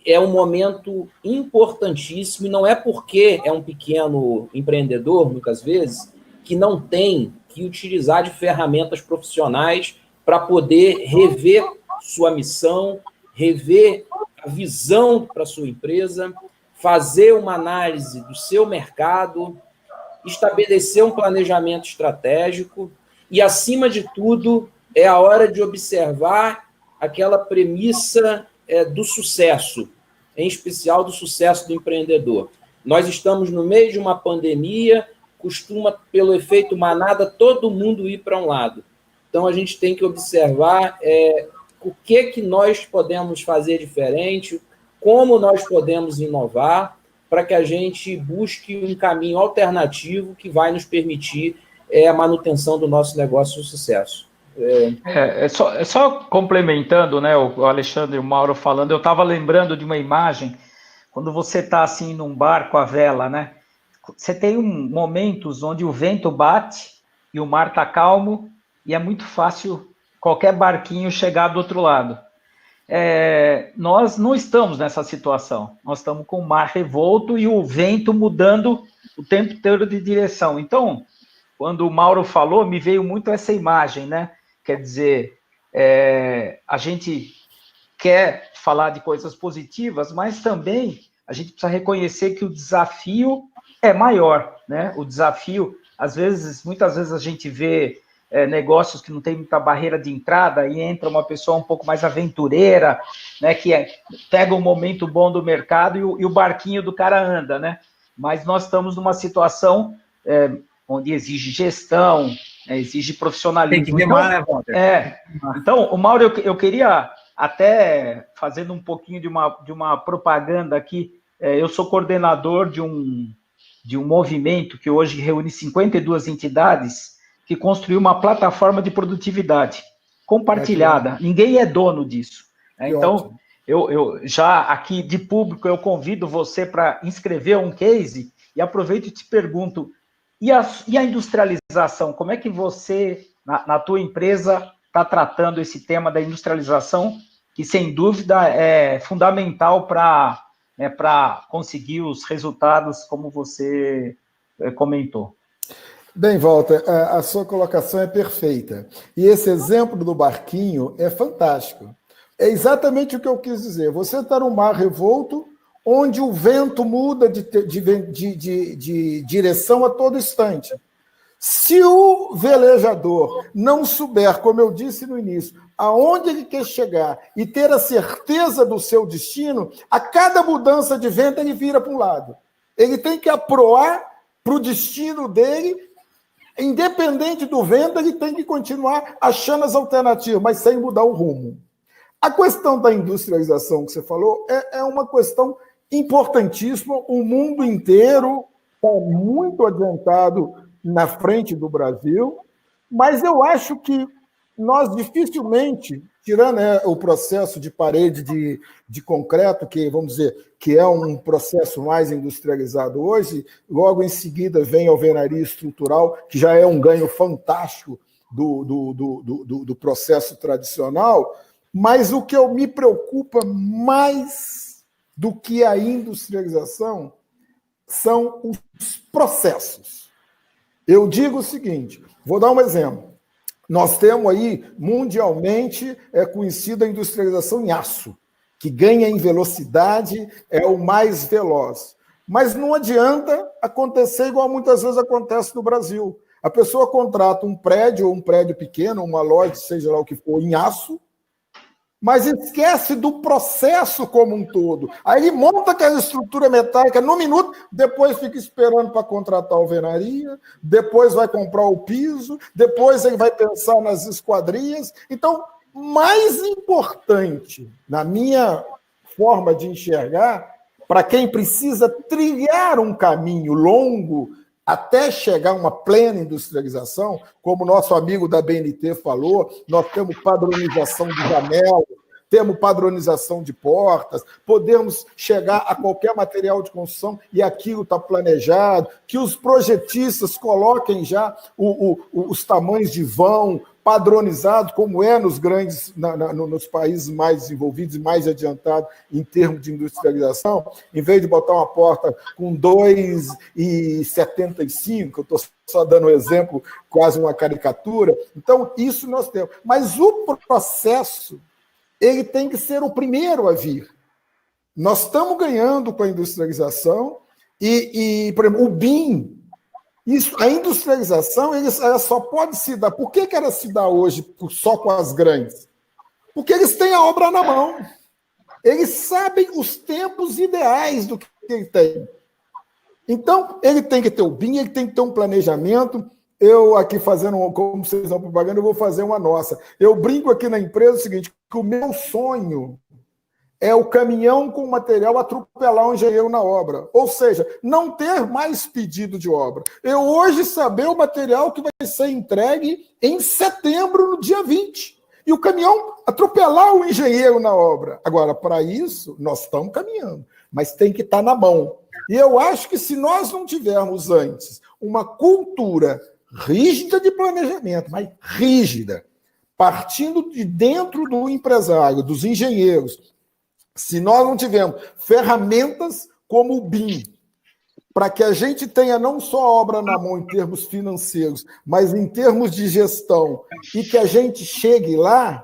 é um momento importantíssimo, e não é porque é um pequeno empreendedor, muitas vezes, que não tem que utilizar de ferramentas profissionais para poder rever sua missão, rever a visão para a sua empresa, fazer uma análise do seu mercado, estabelecer um planejamento estratégico e, acima de tudo, é a hora de observar aquela premissa do sucesso, em especial do sucesso do empreendedor. Nós estamos no meio de uma pandemia, costuma, pelo efeito manada, todo mundo ir para um lado. Então, a gente tem que observar o que nós podemos fazer diferente, como nós podemos inovar, para que a gente busque um caminho alternativo que vai nos permitir a manutenção do nosso negócio de sucesso. Só complementando, né, o Alexandre e o Mauro falando, eu estava lembrando de uma imagem, quando você está assim num bar com a vela, né? Você tem momentos onde o vento bate e o mar está calmo e é muito fácil qualquer barquinho chegar do outro lado. Nós não estamos nessa situação, nós estamos com o mar revolto e o vento mudando o tempo inteiro de direção. Então, quando o Mauro falou, me veio muito essa imagem, né? Quer dizer, a gente quer falar de coisas positivas, mas também a gente precisa reconhecer que o desafio é maior, né? O desafio, muitas vezes a gente vê negócios que não tem muita barreira de entrada e entra uma pessoa um pouco mais aventureira, né? Que pega um momento bom do mercado e o barquinho do cara anda, né? Mas nós estamos numa situação onde exige gestão, exige profissionalismo. Tem que remar, né, Walter? Então, o Mauro, eu queria até, fazendo um pouquinho de uma propaganda aqui, eu sou coordenador de um movimento que hoje reúne 52 entidades que construiu uma plataforma de produtividade compartilhada. Ninguém é dono disso. Então, eu já aqui de público, eu convido você para inscrever um case e aproveito e te pergunto, e a industrialização? Como é que você, na tua empresa, está tratando esse tema da industrialização, que, sem dúvida, é fundamental para conseguir os resultados, como você comentou? Bem, Walter, a sua colocação é perfeita. E esse exemplo do barquinho é fantástico. É exatamente o que eu quis dizer. Você está no mar revolto onde o vento muda de direção a todo instante. Se o velejador não souber, como eu disse no início, aonde ele quer chegar e ter a certeza do seu destino, a cada mudança de vento ele vira para um lado. Ele tem que aproar para o destino dele, independente do vento, ele tem que continuar achando as alternativas, mas sem mudar o rumo. A questão da industrialização que você falou é uma questão importantíssima. O mundo inteiro está muito adiantado na frente do Brasil, mas eu acho que nós dificilmente, tirando o processo de parede de concreto, que, vamos dizer, que é um processo mais industrializado hoje, logo em seguida vem a alvenaria estrutural, que já é um ganho fantástico do processo tradicional, mas o que me preocupa mais do que a industrialização são os processos. Eu digo o seguinte, vou dar um exemplo. Nós temos aí, mundialmente, conhecida a industrialização em aço, que ganha em velocidade, é o mais veloz. Mas não adianta acontecer igual muitas vezes acontece no Brasil. A pessoa contrata um prédio, ou um prédio pequeno, uma loja, seja lá o que for, em aço, mas esquece do processo como um todo. Aí ele monta aquela estrutura metálica no minuto, depois fica esperando para contratar a alvenaria, depois vai comprar o piso, depois ele vai pensar nas esquadrias. Então, mais importante, na minha forma de enxergar, para quem precisa trilhar um caminho longo até chegar a uma plena industrialização, como o nosso amigo da BNT falou, nós temos padronização de janelas, temos padronização de portas, podemos chegar a qualquer material de construção e aquilo está planejado, que os projetistas coloquem já os tamanhos de vão padronizado, como é nos grandes, nos países mais desenvolvidos e mais adiantados em termos de industrialização, em vez de botar uma porta com 2,75, eu estou só dando um exemplo, quase uma caricatura. Então, isso nós temos. Mas o processo, ele tem que ser o primeiro a vir. Nós estamos ganhando com a industrialização e por exemplo, o BIM, a industrialização ela só pode se dar. Por que ela se dá hoje só com as grandes? Porque eles têm a obra na mão. Eles sabem os tempos ideais do que ele tem. Então, ele tem que ter o BIM, ele tem que ter um planejamento. Eu aqui fazendo, como vocês estão propagando, eu vou fazer uma nossa. Eu brinco aqui na empresa o seguinte, que o meu sonho é o caminhão com material atropelar o engenheiro na obra. Ou seja, não ter mais pedido de obra. Eu hoje saber o material que vai ser entregue em setembro, no dia 20. E o caminhão atropelar o engenheiro na obra. Agora, para isso, nós estamos caminhando, mas tem que estar na mão. E eu acho que se nós não tivermos antes uma cultura rígida de planejamento, mas rígida, partindo de dentro do empresário, dos engenheiros, se nós não tivermos ferramentas como o BIM, para que a gente tenha não só a obra na mão em termos financeiros, mas em termos de gestão, e que a gente chegue lá,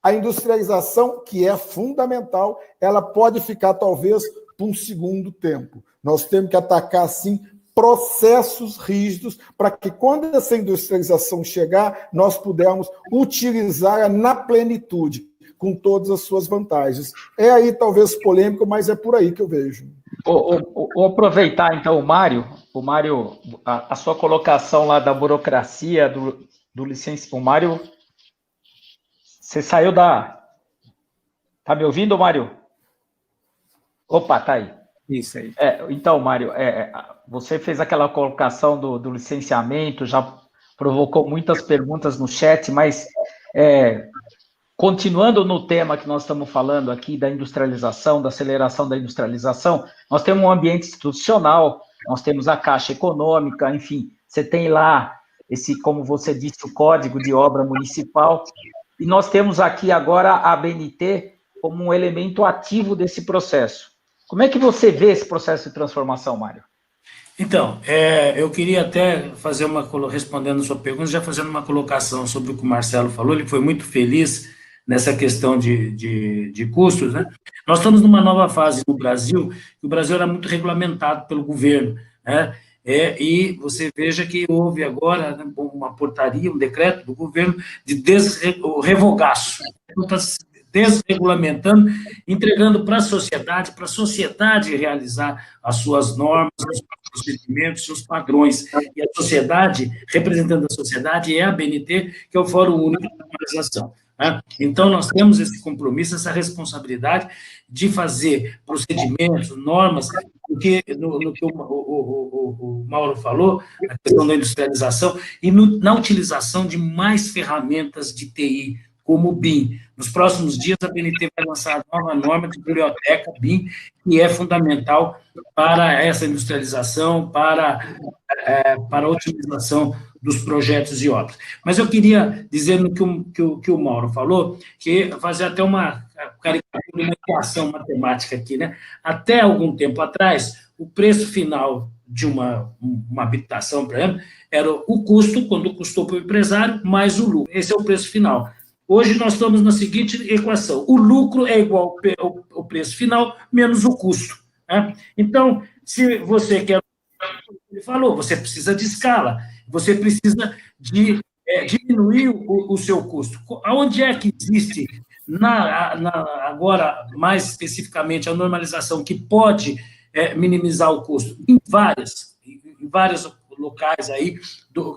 a industrialização, que é fundamental, ela pode ficar talvez por um segundo tempo. Nós temos que atacar, assim, processos rígidos para que, quando essa industrialização chegar, nós pudermos utilizá-la na plenitude, com todas as suas vantagens. É aí, talvez, polêmico, mas é por aí que eu vejo. Vou aproveitar, então, o Mário, a sua colocação lá da burocracia, do licenciamento. O Mário, você saiu da... Tá me ouvindo, Mário? Opa, tá aí. Isso aí. Então, Mário, você fez aquela colocação do licenciamento, já provocou muitas perguntas no chat, mas continuando no tema que nós estamos falando aqui da industrialização, da aceleração da industrialização, nós temos um ambiente institucional, nós temos a Caixa Econômica, enfim, você tem lá como você disse, o Código de Obra Municipal, e nós temos aqui agora a ABNT como um elemento ativo desse processo. Como é que você vê esse processo de transformação, Mário? Então, eu queria até fazer respondendo a sua pergunta, já fazendo uma colocação sobre o que o Marcelo falou, ele foi muito feliz nessa questão de custos, né? Nós estamos numa nova fase no Brasil, que o Brasil era muito regulamentado pelo governo, né? E você veja que houve agora, né, uma portaria, um decreto do governo de revogaço. Então, está se desregulamentando, entregando para a sociedade realizar as suas normas, os seus procedimentos, seus padrões. E a sociedade, representando a sociedade, é a ABNT, que é o Fórum Único de Normalização. Então, nós temos esse compromisso, essa responsabilidade de fazer procedimentos, normas, porque no que o Mauro falou, a questão da industrialização, e na utilização de mais ferramentas de TI, como o BIM. Nos próximos dias, a BNT vai lançar a nova norma de biblioteca BIM, que é fundamental para essa industrialização, para a otimização dos projetos e obras. Mas eu queria dizer no que o Mauro falou, que fazer até uma caricatura, uma equação matemática aqui, né? Até algum tempo atrás, o preço final de uma habitação, por exemplo, era o custo, quando custou para o empresário, mais o lucro. Esse é o preço final. Hoje nós estamos na seguinte equação: o lucro é igual ao preço final menos o custo. Né? Então, se você quer, ele falou, você precisa de escala, você precisa de diminuir o seu custo. Onde é que existe, agora, mais especificamente, a normalização que pode minimizar o custo? Em vários locais aí,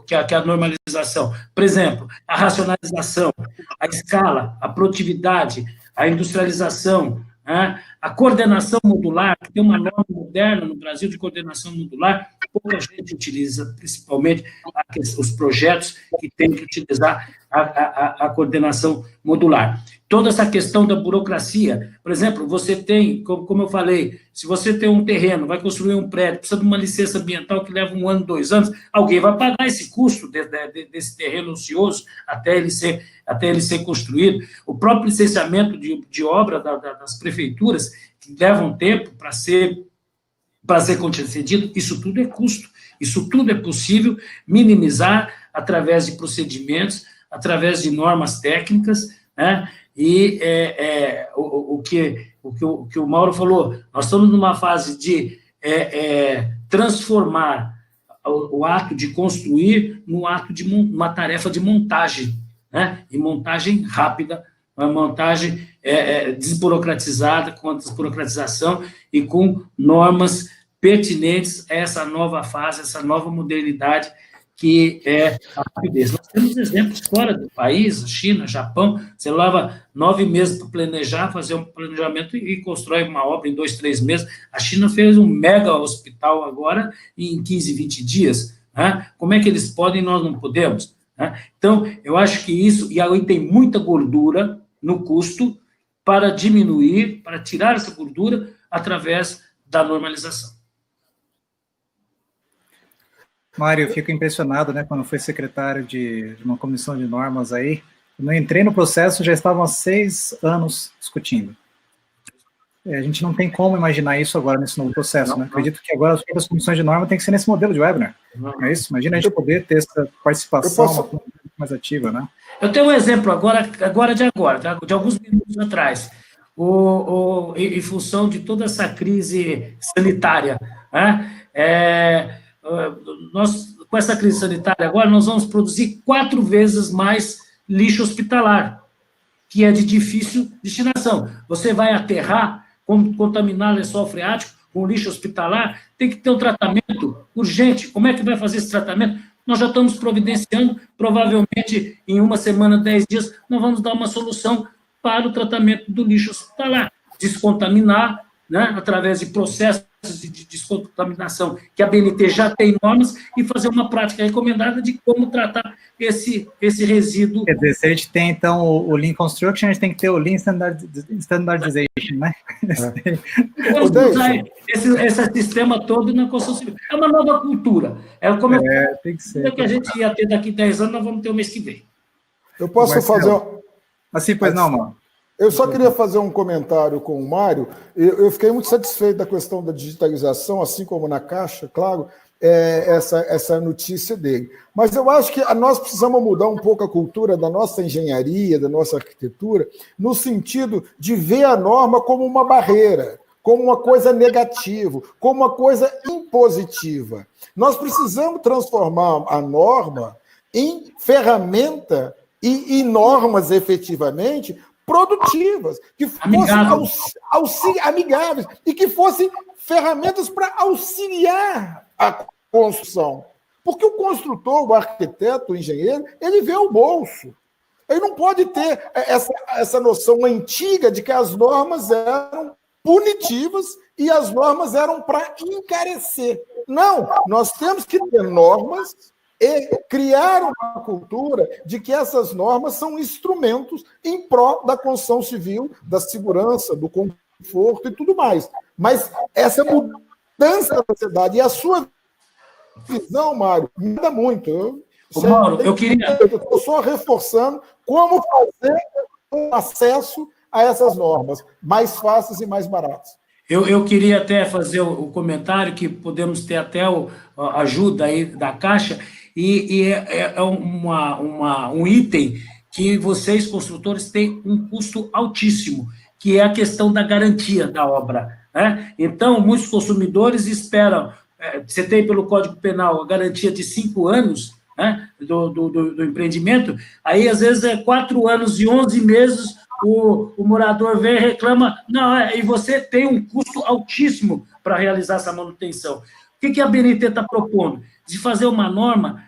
que é a normalização. Por exemplo, a racionalização, a escala, a produtividade, a industrialização, a coordenação modular, que tem uma norma moderna no Brasil de coordenação modular, pouca gente utiliza, principalmente os projetos que têm que utilizar a coordenação modular. Toda essa questão da burocracia, por exemplo, você tem, como eu falei, se você tem um terreno, vai construir um prédio, precisa de uma licença ambiental que leva 1 ano, 2 anos, alguém vai pagar esse custo desse terreno ocioso até ele ser construído. O próprio licenciamento de obra das prefeituras, que levam tempo para ser concedido, isso tudo é custo. Isso tudo é possível minimizar através de procedimentos, através de normas técnicas, né? E o que o Mauro falou, nós estamos numa fase de transformar o ato de construir no ato de uma tarefa de montagem, né? E montagem rápida, uma montagem desburocratizada, com a desburocratização e com normas pertinentes a essa nova fase, essa nova modernidade que é a rapidez. Nós temos exemplos fora do país, China, Japão, você leva 9 meses para planejar, fazer um planejamento e constrói uma obra em 2, 3 meses. A China fez um mega hospital agora em 15, 20 dias. Né? Como é que eles podem e nós não podemos? Né? Então, eu acho que isso, e aí tem muita gordura no custo para diminuir, para tirar essa gordura através da normalização. Mário, eu fico impressionado, né, quando fui secretário de uma comissão de normas aí, quando eu entrei no processo, já estavam há 6 anos discutindo. A gente não tem como imaginar isso agora nesse novo processo, né? Acredito que agora as comissões de norma têm que ser nesse modelo de webinar. Não é isso? Imagina a gente poder ter essa participação mais ativa, né? Eu tenho um exemplo de alguns minutos atrás, em função de toda essa crise sanitária, né? Nós, com essa crise sanitária agora, nós vamos produzir 4 vezes mais lixo hospitalar, que é de difícil destinação. Você vai aterrar, contaminar lençol freático com lixo hospitalar, tem que ter um tratamento urgente. Como é que vai fazer esse tratamento? Nós já estamos providenciando, provavelmente em 1 semana, 10 dias, nós vamos dar uma solução para o tratamento do lixo hospitalar. Descontaminar, né, através de processos de descontaminação, que a BNT já tem normas, e fazer uma prática recomendada de como tratar esse resíduo. Quer dizer, se a gente tem, então, o Lean Construction, a gente tem que ter o Lean Standardization, né? Vamos usar esse sistema todo na construção civil. É uma nova cultura. Como tem que ser. Que a gente ia ter daqui 10 anos, nós vamos ter o mês que vem. Eu posso fazer... Assim, pois não, mano. Eu só queria fazer um comentário com o Mário. Eu fiquei muito satisfeito da questão da digitalização, assim como na Caixa, claro. essa notícia dele. Mas eu acho que nós precisamos mudar um pouco a cultura da nossa engenharia, da nossa arquitetura, no sentido de ver a norma como uma barreira, como uma coisa negativa, como uma coisa impositiva. Nós precisamos transformar a norma em ferramenta e em normas efetivamente produtivas, que fossem amigáveis e que fossem ferramentas para auxiliar a construção. Porque o construtor, o arquiteto, o engenheiro, ele vê o bolso. Ele não pode ter essa noção antiga de que as normas eram punitivas e as normas eram para encarecer. Não, nós temos que ter normas e criar uma cultura de que essas normas são instrumentos em prol da construção civil, da segurança, do conforto e tudo mais. Mas essa mudança da sociedade e a sua visão, Mário, muda muito. Mauro, eu queria... Estou só reforçando como fazer o acesso a essas normas mais fáceis e mais baratas. Eu queria até fazer o comentário que podemos ter até a ajuda aí da Caixa, e é um item que vocês, construtores, têm um custo altíssimo, que é a questão da garantia da obra, né? Então, muitos consumidores esperam, você tem pelo Código Penal a garantia de 5 anos, né, do empreendimento, aí às vezes é 4 anos e 11 meses, o morador vem e reclama, e você tem um custo altíssimo para realizar essa manutenção. O que a BNT está propondo? De fazer uma norma,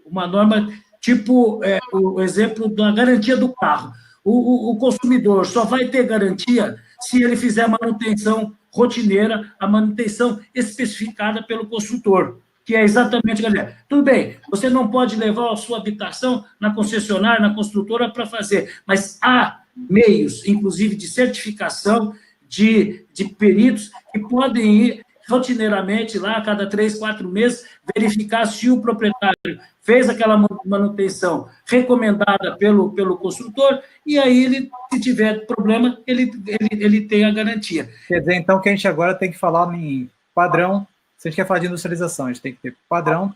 uma norma tipo o exemplo da garantia do carro. O consumidor só vai ter garantia se ele fizer a manutenção rotineira, a manutenção especificada pelo construtor, que é exatamente, galera, tudo bem, você não pode levar a sua habitação na concessionária, na construtora para fazer, mas há meios, inclusive de certificação de peritos, que podem ir rotineiramente lá, a cada 3, 4 meses, verificar se o proprietário fez aquela manutenção recomendada pelo construtor, e aí, ele, se tiver problema, ele tem a garantia. Quer dizer, então, que a gente agora tem que falar em padrão. Se a gente quer falar de industrialização, a gente tem que ter padrão.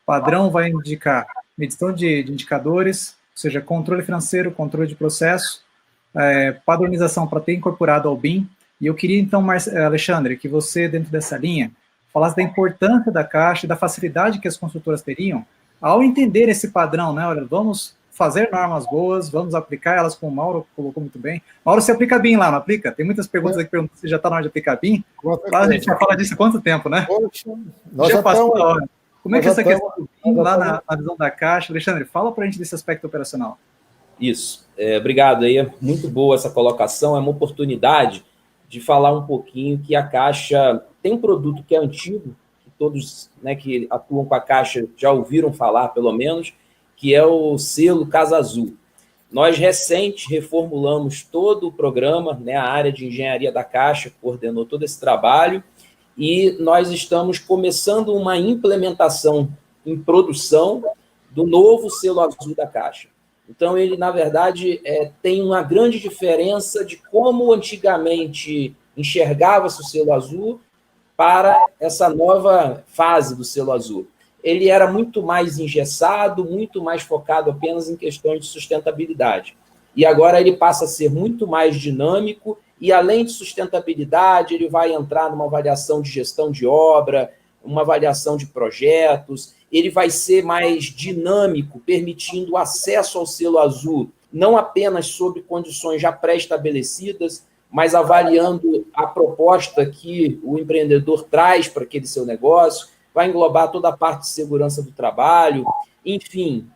Padrão vai indicar medição de indicadores, ou seja, controle financeiro, controle de processo, padronização para ter incorporado ao BIM. E eu queria, então, Alexandre, que você, dentro dessa linha, falasse da importância da Caixa e da facilidade que as construtoras teriam ao entender esse padrão, né? Olha, vamos fazer normas boas, vamos aplicar elas, como o Mauro colocou muito bem. Mauro, você aplica BIM lá, não aplica? Tem muitas perguntas aqui que perguntam se já está na hora de aplicar BIM. Lá a gente já fala disso há quanto tempo, né? Nós já passou a hora. Como é que essa questão do BIM lá na visão da Caixa? Alexandre, fala para a gente desse aspecto operacional. Isso. Obrigado aí. É muito boa essa colocação. É uma oportunidade de falar um pouquinho que a Caixa tem um produto que é antigo, que todos, né, que atuam com a Caixa já ouviram falar, pelo menos, que é o selo Casa Azul. Nós, recente, reformulamos todo o programa, né, a área de engenharia da Caixa coordenou todo esse trabalho, e nós estamos começando uma implementação em produção do novo selo azul da Caixa. Então, ele, na verdade, tem uma grande diferença de como antigamente enxergava-se o selo azul para essa nova fase do selo azul. Ele era muito mais engessado, muito mais focado apenas em questões de sustentabilidade. E agora ele passa a ser muito mais dinâmico e, além de sustentabilidade, ele vai entrar numa avaliação de gestão de obra, uma avaliação de projetos. Ele vai ser mais dinâmico, permitindo acesso ao selo azul, não apenas sob condições já pré-estabelecidas, mas avaliando a proposta que o empreendedor traz para aquele seu negócio, vai englobar toda a parte de segurança do trabalho, enfim,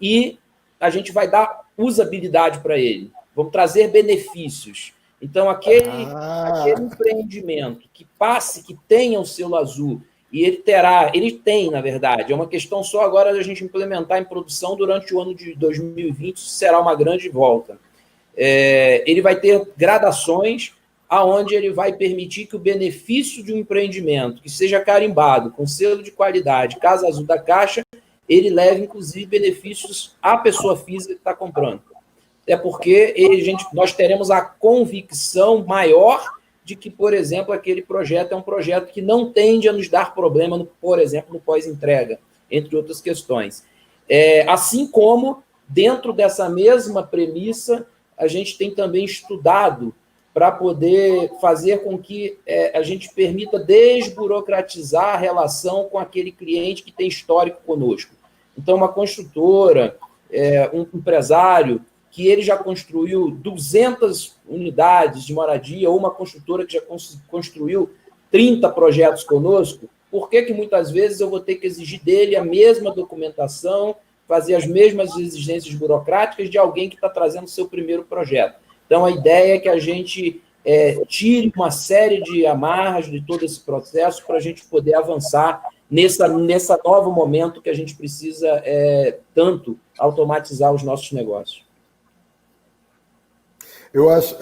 e a gente vai dar usabilidade para ele, vamos trazer benefícios. Então, aquele empreendimento que tenha o selo azul, e ele tem, na verdade, é uma questão só agora de a gente implementar em produção durante o ano de 2020, será uma grande volta. Ele vai ter gradações aonde ele vai permitir que o benefício de um empreendimento que seja carimbado com selo de qualidade, Casa Azul da Caixa, ele leve, inclusive, benefícios à pessoa física que está comprando. É porque nós teremos a convicção maior de que, por exemplo, aquele projeto é um projeto que não tende a nos dar problema, por exemplo, no pós-entrega, entre outras questões. Assim como, dentro dessa mesma premissa, a gente tem também estudado para poder fazer com que a gente permita desburocratizar a relação com aquele cliente que tem histórico conosco. Então, uma construtora, um empresário que ele já construiu 200 unidades de moradia, ou uma construtora que já construiu 30 projetos conosco, por que muitas vezes eu vou ter que exigir dele a mesma documentação, fazer as mesmas exigências burocráticas de alguém que está trazendo o seu primeiro projeto? Então, a ideia é que a gente tire uma série de amarras de todo esse processo para a gente poder avançar nessa novo momento que a gente precisa tanto automatizar os nossos negócios. Eu acho,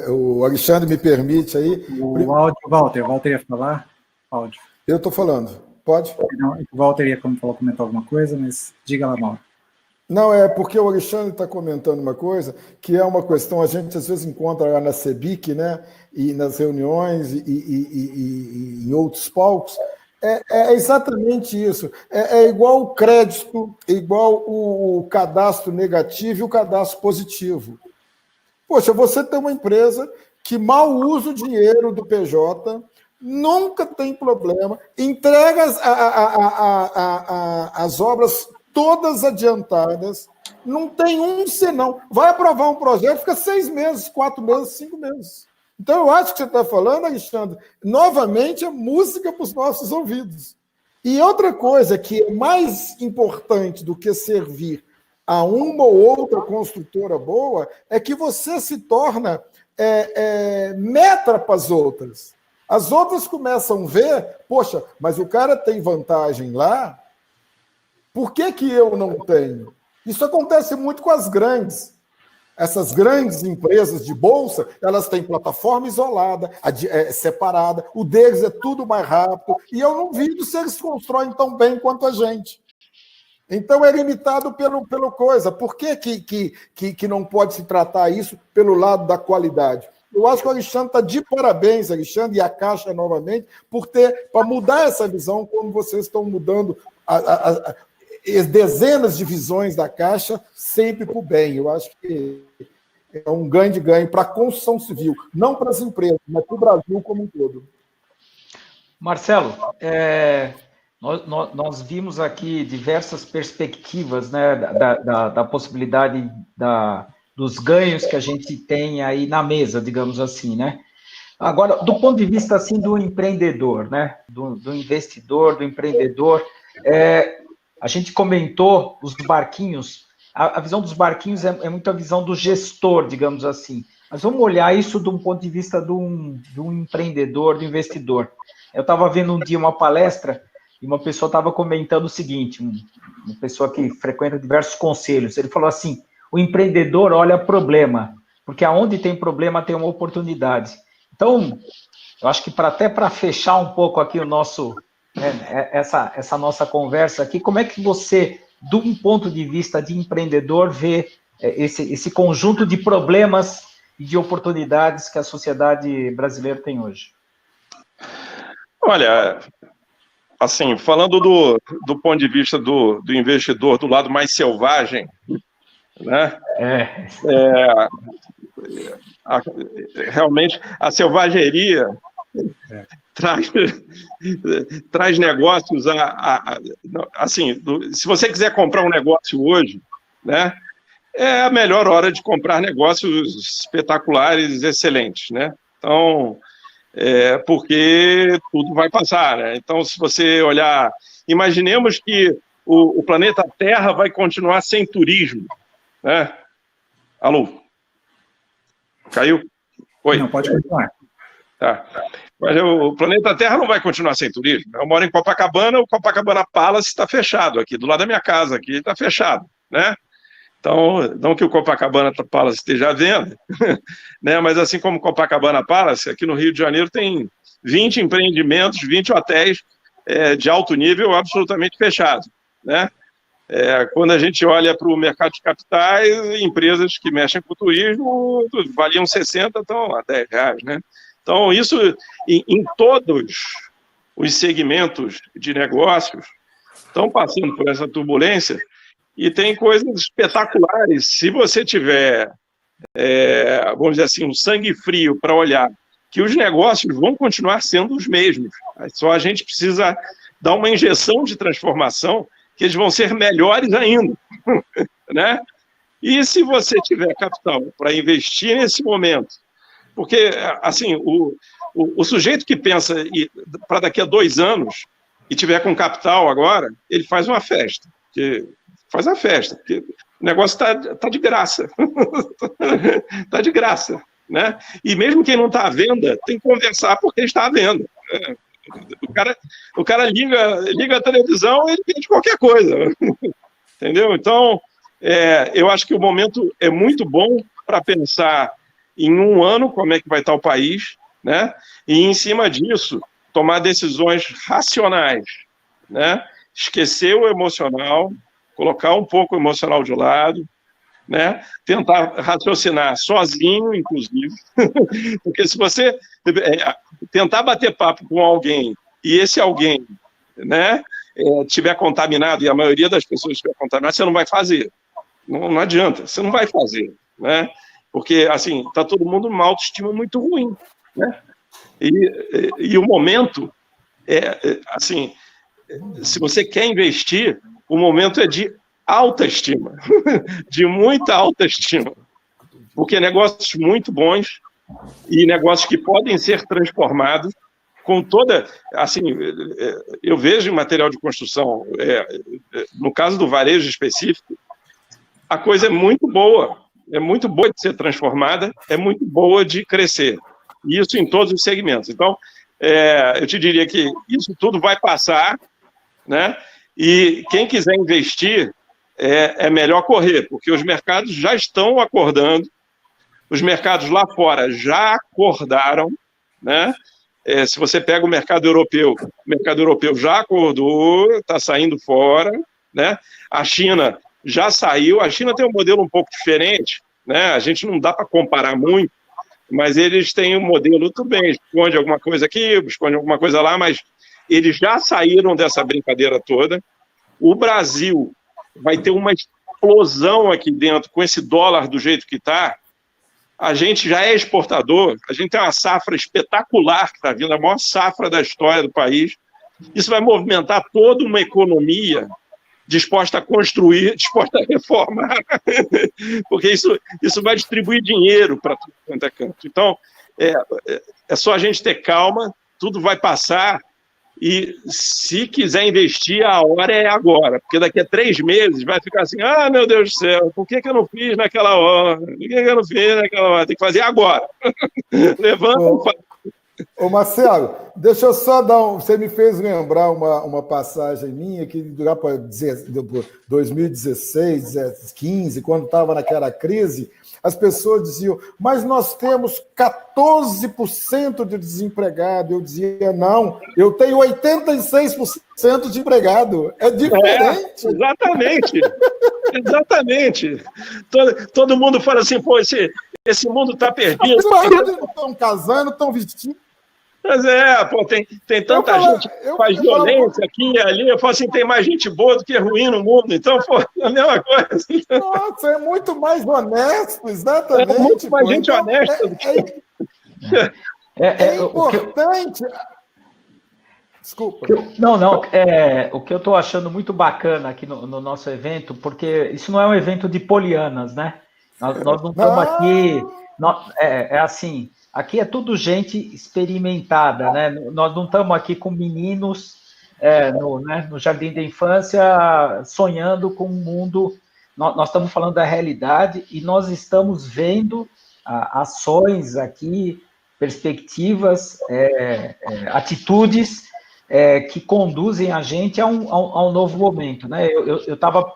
o Alexandre me permite aí... O áudio, Walter ia falar? Áudio. Eu estou falando, pode? Não, o Walter ia comentar alguma coisa, mas diga lá, Mauro. Não, é porque o Alexandre está comentando uma coisa que é uma questão, a gente às vezes encontra lá na CEBIC, né, e nas reuniões e em outros palcos, é exatamente isso. É igual o crédito, igual o cadastro negativo e o cadastro positivo. Poxa, você tem uma empresa que mal usa o dinheiro do PJ, nunca tem problema, entrega as obras todas adiantadas, não tem um senão. Vai aprovar um projeto, fica 6 meses, 4 meses, 5 meses. Então, eu acho que você está falando, Alexandre, novamente, é música para os nossos ouvidos. E outra coisa que é mais importante do que servir a uma ou outra construtora boa é que você se torna meta para as outras. As outras começam a ver, poxa, mas o cara tem vantagem lá, por que eu não tenho? Isso acontece muito com as grandes. Essas grandes empresas de bolsa, elas têm plataforma isolada, separada, o deles é tudo mais rápido, e eu não vejo se eles constroem tão bem quanto a gente. Então, é limitado pelo coisa. Por que não pode se tratar isso pelo lado da qualidade? Eu acho que o Alexandre está de parabéns, Alexandre, e a Caixa novamente, para mudar essa visão, como vocês estão mudando dezenas de visões da Caixa, sempre para o bem. Eu acho que é um grande ganho para a construção civil, não para as empresas, mas para o Brasil como um todo. Marcelo, nós vimos aqui diversas perspectivas, né, da possibilidade dos ganhos que a gente tem aí na mesa, digamos assim, né? Agora, do ponto de vista assim do empreendedor, né, do investidor, do empreendedor, a gente comentou os barquinhos. A visão dos barquinhos é muito a visão do gestor, digamos assim. Mas vamos olhar isso de um ponto de vista de um empreendedor, do investidor. Eu estava vendo um dia uma palestra e uma pessoa estava comentando o seguinte, uma pessoa que frequenta diversos conselhos, ele falou assim, o empreendedor olha problema, porque aonde tem problema tem uma oportunidade. Então, eu acho que até para fechar um pouco aqui o nosso, essa nossa conversa aqui, como é que você, de um ponto de vista de empreendedor, vê esse conjunto de problemas e de oportunidades que a sociedade brasileira tem hoje? Olha, assim, falando do ponto de vista do investidor, do lado mais selvagem, né? Realmente, a selvageria traz negócios assim, se você quiser comprar um negócio hoje, né, é a melhor hora de comprar negócios espetaculares, excelentes, né? Então, porque tudo vai passar, né? Então, se você olhar, imaginemos que o planeta Terra vai continuar sem turismo, né? Alô? Caiu? Oi? Não, pode continuar. Tá. Mas o planeta Terra não vai continuar sem turismo. Eu moro em Copacabana, o Copacabana Palace está fechado aqui, do lado da minha casa, aqui está fechado, né? Então, não que o Copacabana Palace esteja à venda, né? Mas assim como o Copacabana Palace, aqui no Rio de Janeiro tem 20 empreendimentos, 20 hotéis de alto nível absolutamente fechados, né? Quando a gente olha para o mercado de capitais, empresas que mexem com o turismo valiam 60, estão a R$10, né? Então, isso em todos os segmentos de negócios estão passando por essa turbulência e tem coisas espetaculares. Se você tiver, vamos dizer assim, um sangue frio para olhar que os negócios vão continuar sendo os mesmos, só a gente precisa dar uma injeção de transformação que eles vão ser melhores ainda, né? E se você tiver capital para investir nesse momento, porque, assim, o sujeito que pensa para daqui a 2 anos e tiver com capital agora, ele faz uma festa, porque o negócio está de graça, está de graça, né? E mesmo quem não está à venda, tem que conversar porque está à venda. O cara liga a televisão e ele vende qualquer coisa, entendeu? Então, eu acho que o momento é muito bom para pensar em 1 ano como é que vai estar o país, né? E em cima disso, tomar decisões racionais, né? Esquecer o emocional, colocar um pouco o emocional de lado, né? Tentar raciocinar sozinho, inclusive, porque se você tentar bater papo com alguém e esse alguém, né, tiver contaminado, e a maioria das pessoas estiver contaminada, você não vai fazer. Não adianta, você não vai fazer, né? Porque, assim, está todo mundo numa autoestima muito ruim, né? E o momento assim, se você quer investir, o momento é de alta estima, de muita alta estima, porque negócios muito bons e negócios que podem ser transformados com toda, assim, eu vejo em material de construção, no caso do varejo específico, a coisa é muito boa de ser transformada, é muito boa de crescer, e isso em todos os segmentos. Então, eu te diria que isso tudo vai passar, né? E quem quiser investir, é melhor correr, porque os mercados já estão acordando, os mercados lá fora já acordaram, né? Se você pega o mercado europeu já acordou, está saindo fora, né? A China já saiu, a China tem um modelo um pouco diferente, né? A gente não dá para comparar muito, mas eles têm um modelo, tudo bem, esconde alguma coisa aqui, esconde alguma coisa lá, mas eles já saíram dessa brincadeira toda. O Brasil vai ter uma explosão aqui dentro, com esse dólar do jeito que está. A gente já é exportador, a gente tem uma safra espetacular que está vindo, a maior safra da história do país. Isso vai movimentar toda uma economia disposta a construir, disposta a reformar, porque isso vai distribuir dinheiro para tudo quanto é canto. Então, é só a gente ter calma, tudo vai passar, e se quiser investir, a hora é agora, porque daqui a 3 meses vai ficar assim, meu Deus do céu, por que eu não fiz naquela hora? Por que eu não fiz naquela hora? Tem que fazer agora. Levanta. Ô Marcelo, deixa eu só dar você me fez lembrar uma passagem minha que lá para 2016, 2015, quando estava naquela crise, as pessoas diziam, mas nós temos 14% de desempregado. Eu dizia, não, eu tenho 86% de empregado. É diferente. Exatamente. Exatamente. Todo mundo fala assim, pô, esse mundo está perdido. Os maridos não estão casando, estão vestindo. Mas pô, tem tanta gente que faz violência aqui e ali. Eu falo assim, tem mais gente boa do que ruim no mundo. Então, pô, é a mesma coisa. Nossa, é muito mais honesto, exatamente. É muito mais gente honesta do que... É importante... Desculpa. O que eu estou achando muito bacana aqui no nosso evento, porque isso não é um evento de polianas, né? Nós não estamos aqui... assim... Aqui é tudo gente experimentada, né? Nós não estamos aqui com meninos no jardim da infância sonhando com um mundo. Nós estamos falando da realidade e nós estamos vendo ações aqui, perspectivas, atitudes que conduzem a gente a um novo momento, né? Eu estava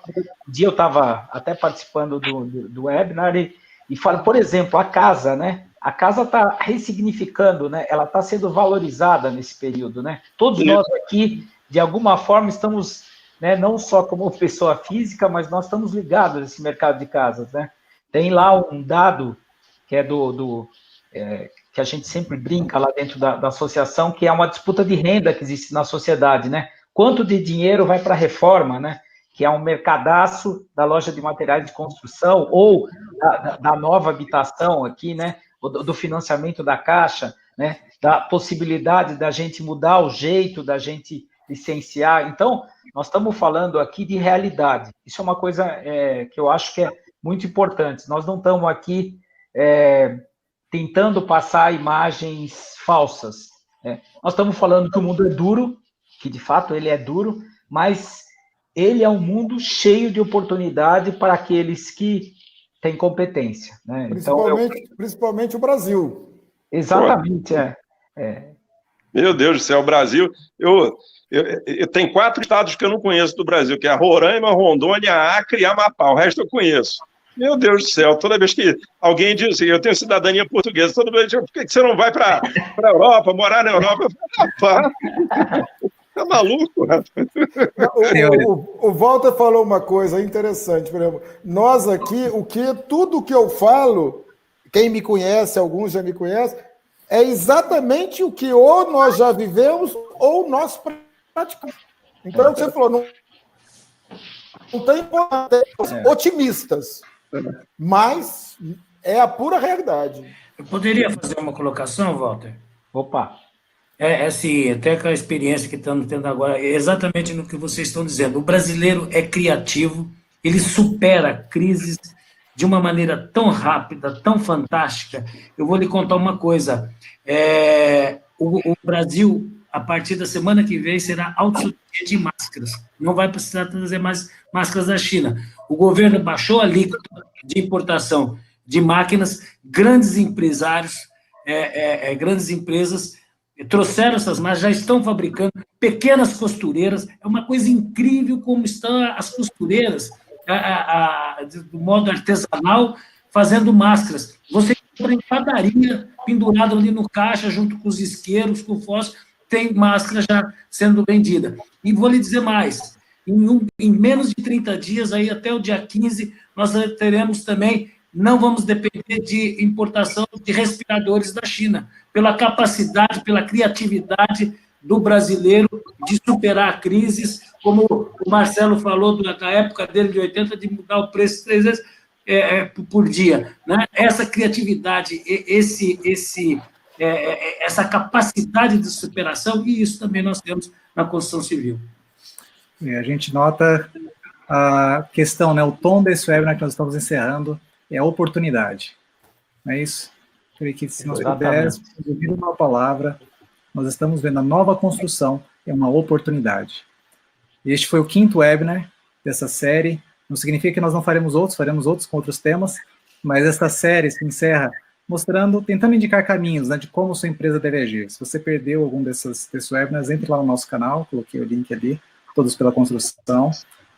até participando do webinar e falo, por exemplo, a casa, né? A casa está ressignificando, né? Ela está sendo valorizada nesse período, né? Todos nós aqui, de alguma forma, estamos, né, não só como pessoa física, mas nós estamos ligados a esse mercado de casas, né? Tem lá um dado que é que que a gente sempre brinca lá dentro da associação, que é uma disputa de renda que existe na sociedade, né? Quanto de dinheiro vai para a reforma, né? Que é um mercadaço da loja de materiais de construção ou da nova habitação aqui, né? Do financiamento da Caixa, né? Da possibilidade da gente mudar o jeito da gente licenciar. Então, nós estamos falando aqui de realidade. Isso é uma coisa que eu acho que é muito importante. Nós não estamos aqui tentando passar imagens falsas. Nós estamos falando que o mundo é duro, que de fato ele é duro, mas ele é um mundo cheio de oportunidade para aqueles que têm competência. Né? Principalmente o Brasil. Exatamente, Meu Deus do céu, o Brasil... Eu tenho 4 estados que eu não conheço do Brasil, que é Roraima, Rondônia, Acre e Amapá. O resto eu conheço. Meu Deus do céu, toda vez que alguém diz assim, eu tenho cidadania portuguesa, toda vez por que você não vai para a Europa, morar na Europa? Eu falo, rapaz, tá maluco, rapaz? O Walter falou uma coisa interessante, por exemplo, nós aqui, tudo que eu falo, quem me conhece, alguns já me conhecem, é exatamente o que ou nós já vivemos ou nós praticamos. Então, é o que você falou, não tem otimistas, mas é a pura realidade. Eu poderia fazer uma colocação, Walter? Opa! Assim, até com a experiência que estamos tendo agora, é exatamente no que vocês estão dizendo. O brasileiro é criativo, ele supera crises de uma maneira tão rápida, tão fantástica. Eu vou lhe contar uma coisa. O Brasil, a partir da semana que vem, será autossuficiente de máscaras. Não vai precisar trazer mais máscaras da China. O governo baixou a alíquota de importação de máquinas, grandes empresários, grandes empresas trouxeram essas máquinas, já estão fabricando pequenas costureiras. É uma coisa incrível como estão as costureiras, do modo artesanal, fazendo máscaras. Você compra em padaria, pendurado ali no caixa, junto com os isqueiros, com o fósforo, tem máscara já sendo vendida. E vou lhe dizer mais, em menos de 30 dias, aí até o dia 15, nós teremos também, não vamos depender de importação de respiradores da China, pela capacidade, pela criatividade do brasileiro de superar crises, como o Marcelo falou da época dele, de 80, de mudar o preço 3 vezes por dia. Né? Essa criatividade, essa capacidade de superação, e isso também nós temos na construção civil. A gente nota a questão, né, o tom desse webinar que nós estamos encerrando é a oportunidade. Não é isso? Eu queria que, se nós pudéssemos ouvir uma palavra, nós estamos vendo a nova construção, é uma oportunidade. Este foi o 5º webinar dessa série. Não significa que nós não faremos outros com outros temas, mas esta série se encerra tentando indicar caminhos, né, de como sua empresa deve agir. Se você perdeu algum desses webinars, entre lá no nosso canal, coloquei o link ali, Todos pela Construção.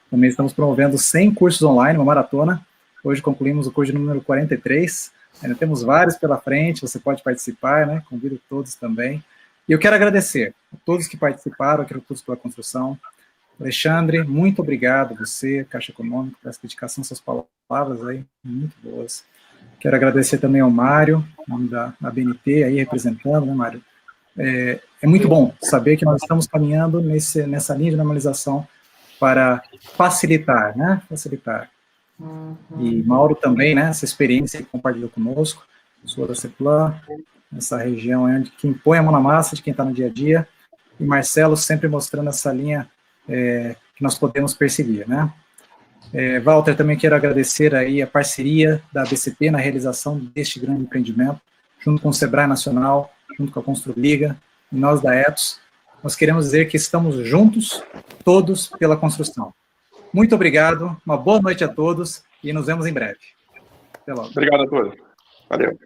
Também estamos promovendo 100 cursos online, uma maratona. Hoje concluímos o curso número 43. Ainda temos vários pela frente, você pode participar, né? Convido todos também. E eu quero agradecer a todos que participaram, aqui no Todos pela Construção. Alexandre, muito obrigado, você, Caixa Econômica, por essa dedicação, suas palavras aí, muito boas. Quero agradecer também ao Mário, nome da BNT, aí representando, né, Mário? É muito bom saber que nós estamos caminhando nessa linha de normalização para facilitar, né? Facilitar. E Mauro também, né? Essa experiência que compartilhou conosco, sou da CEPLAN, essa região onde quem põe a mão na massa de quem está no dia a dia, e Marcelo sempre mostrando essa linha que nós podemos perseguir, né? Walter, também quero agradecer aí a parceria da ABCP na realização deste grande empreendimento, junto com o Sebrae Nacional, junto com a Construliga, e nós da Etos, nós queremos dizer que estamos juntos, todos, pela construção. Muito obrigado, uma boa noite a todos, e nos vemos em breve. Até logo. Obrigado a todos. Valeu.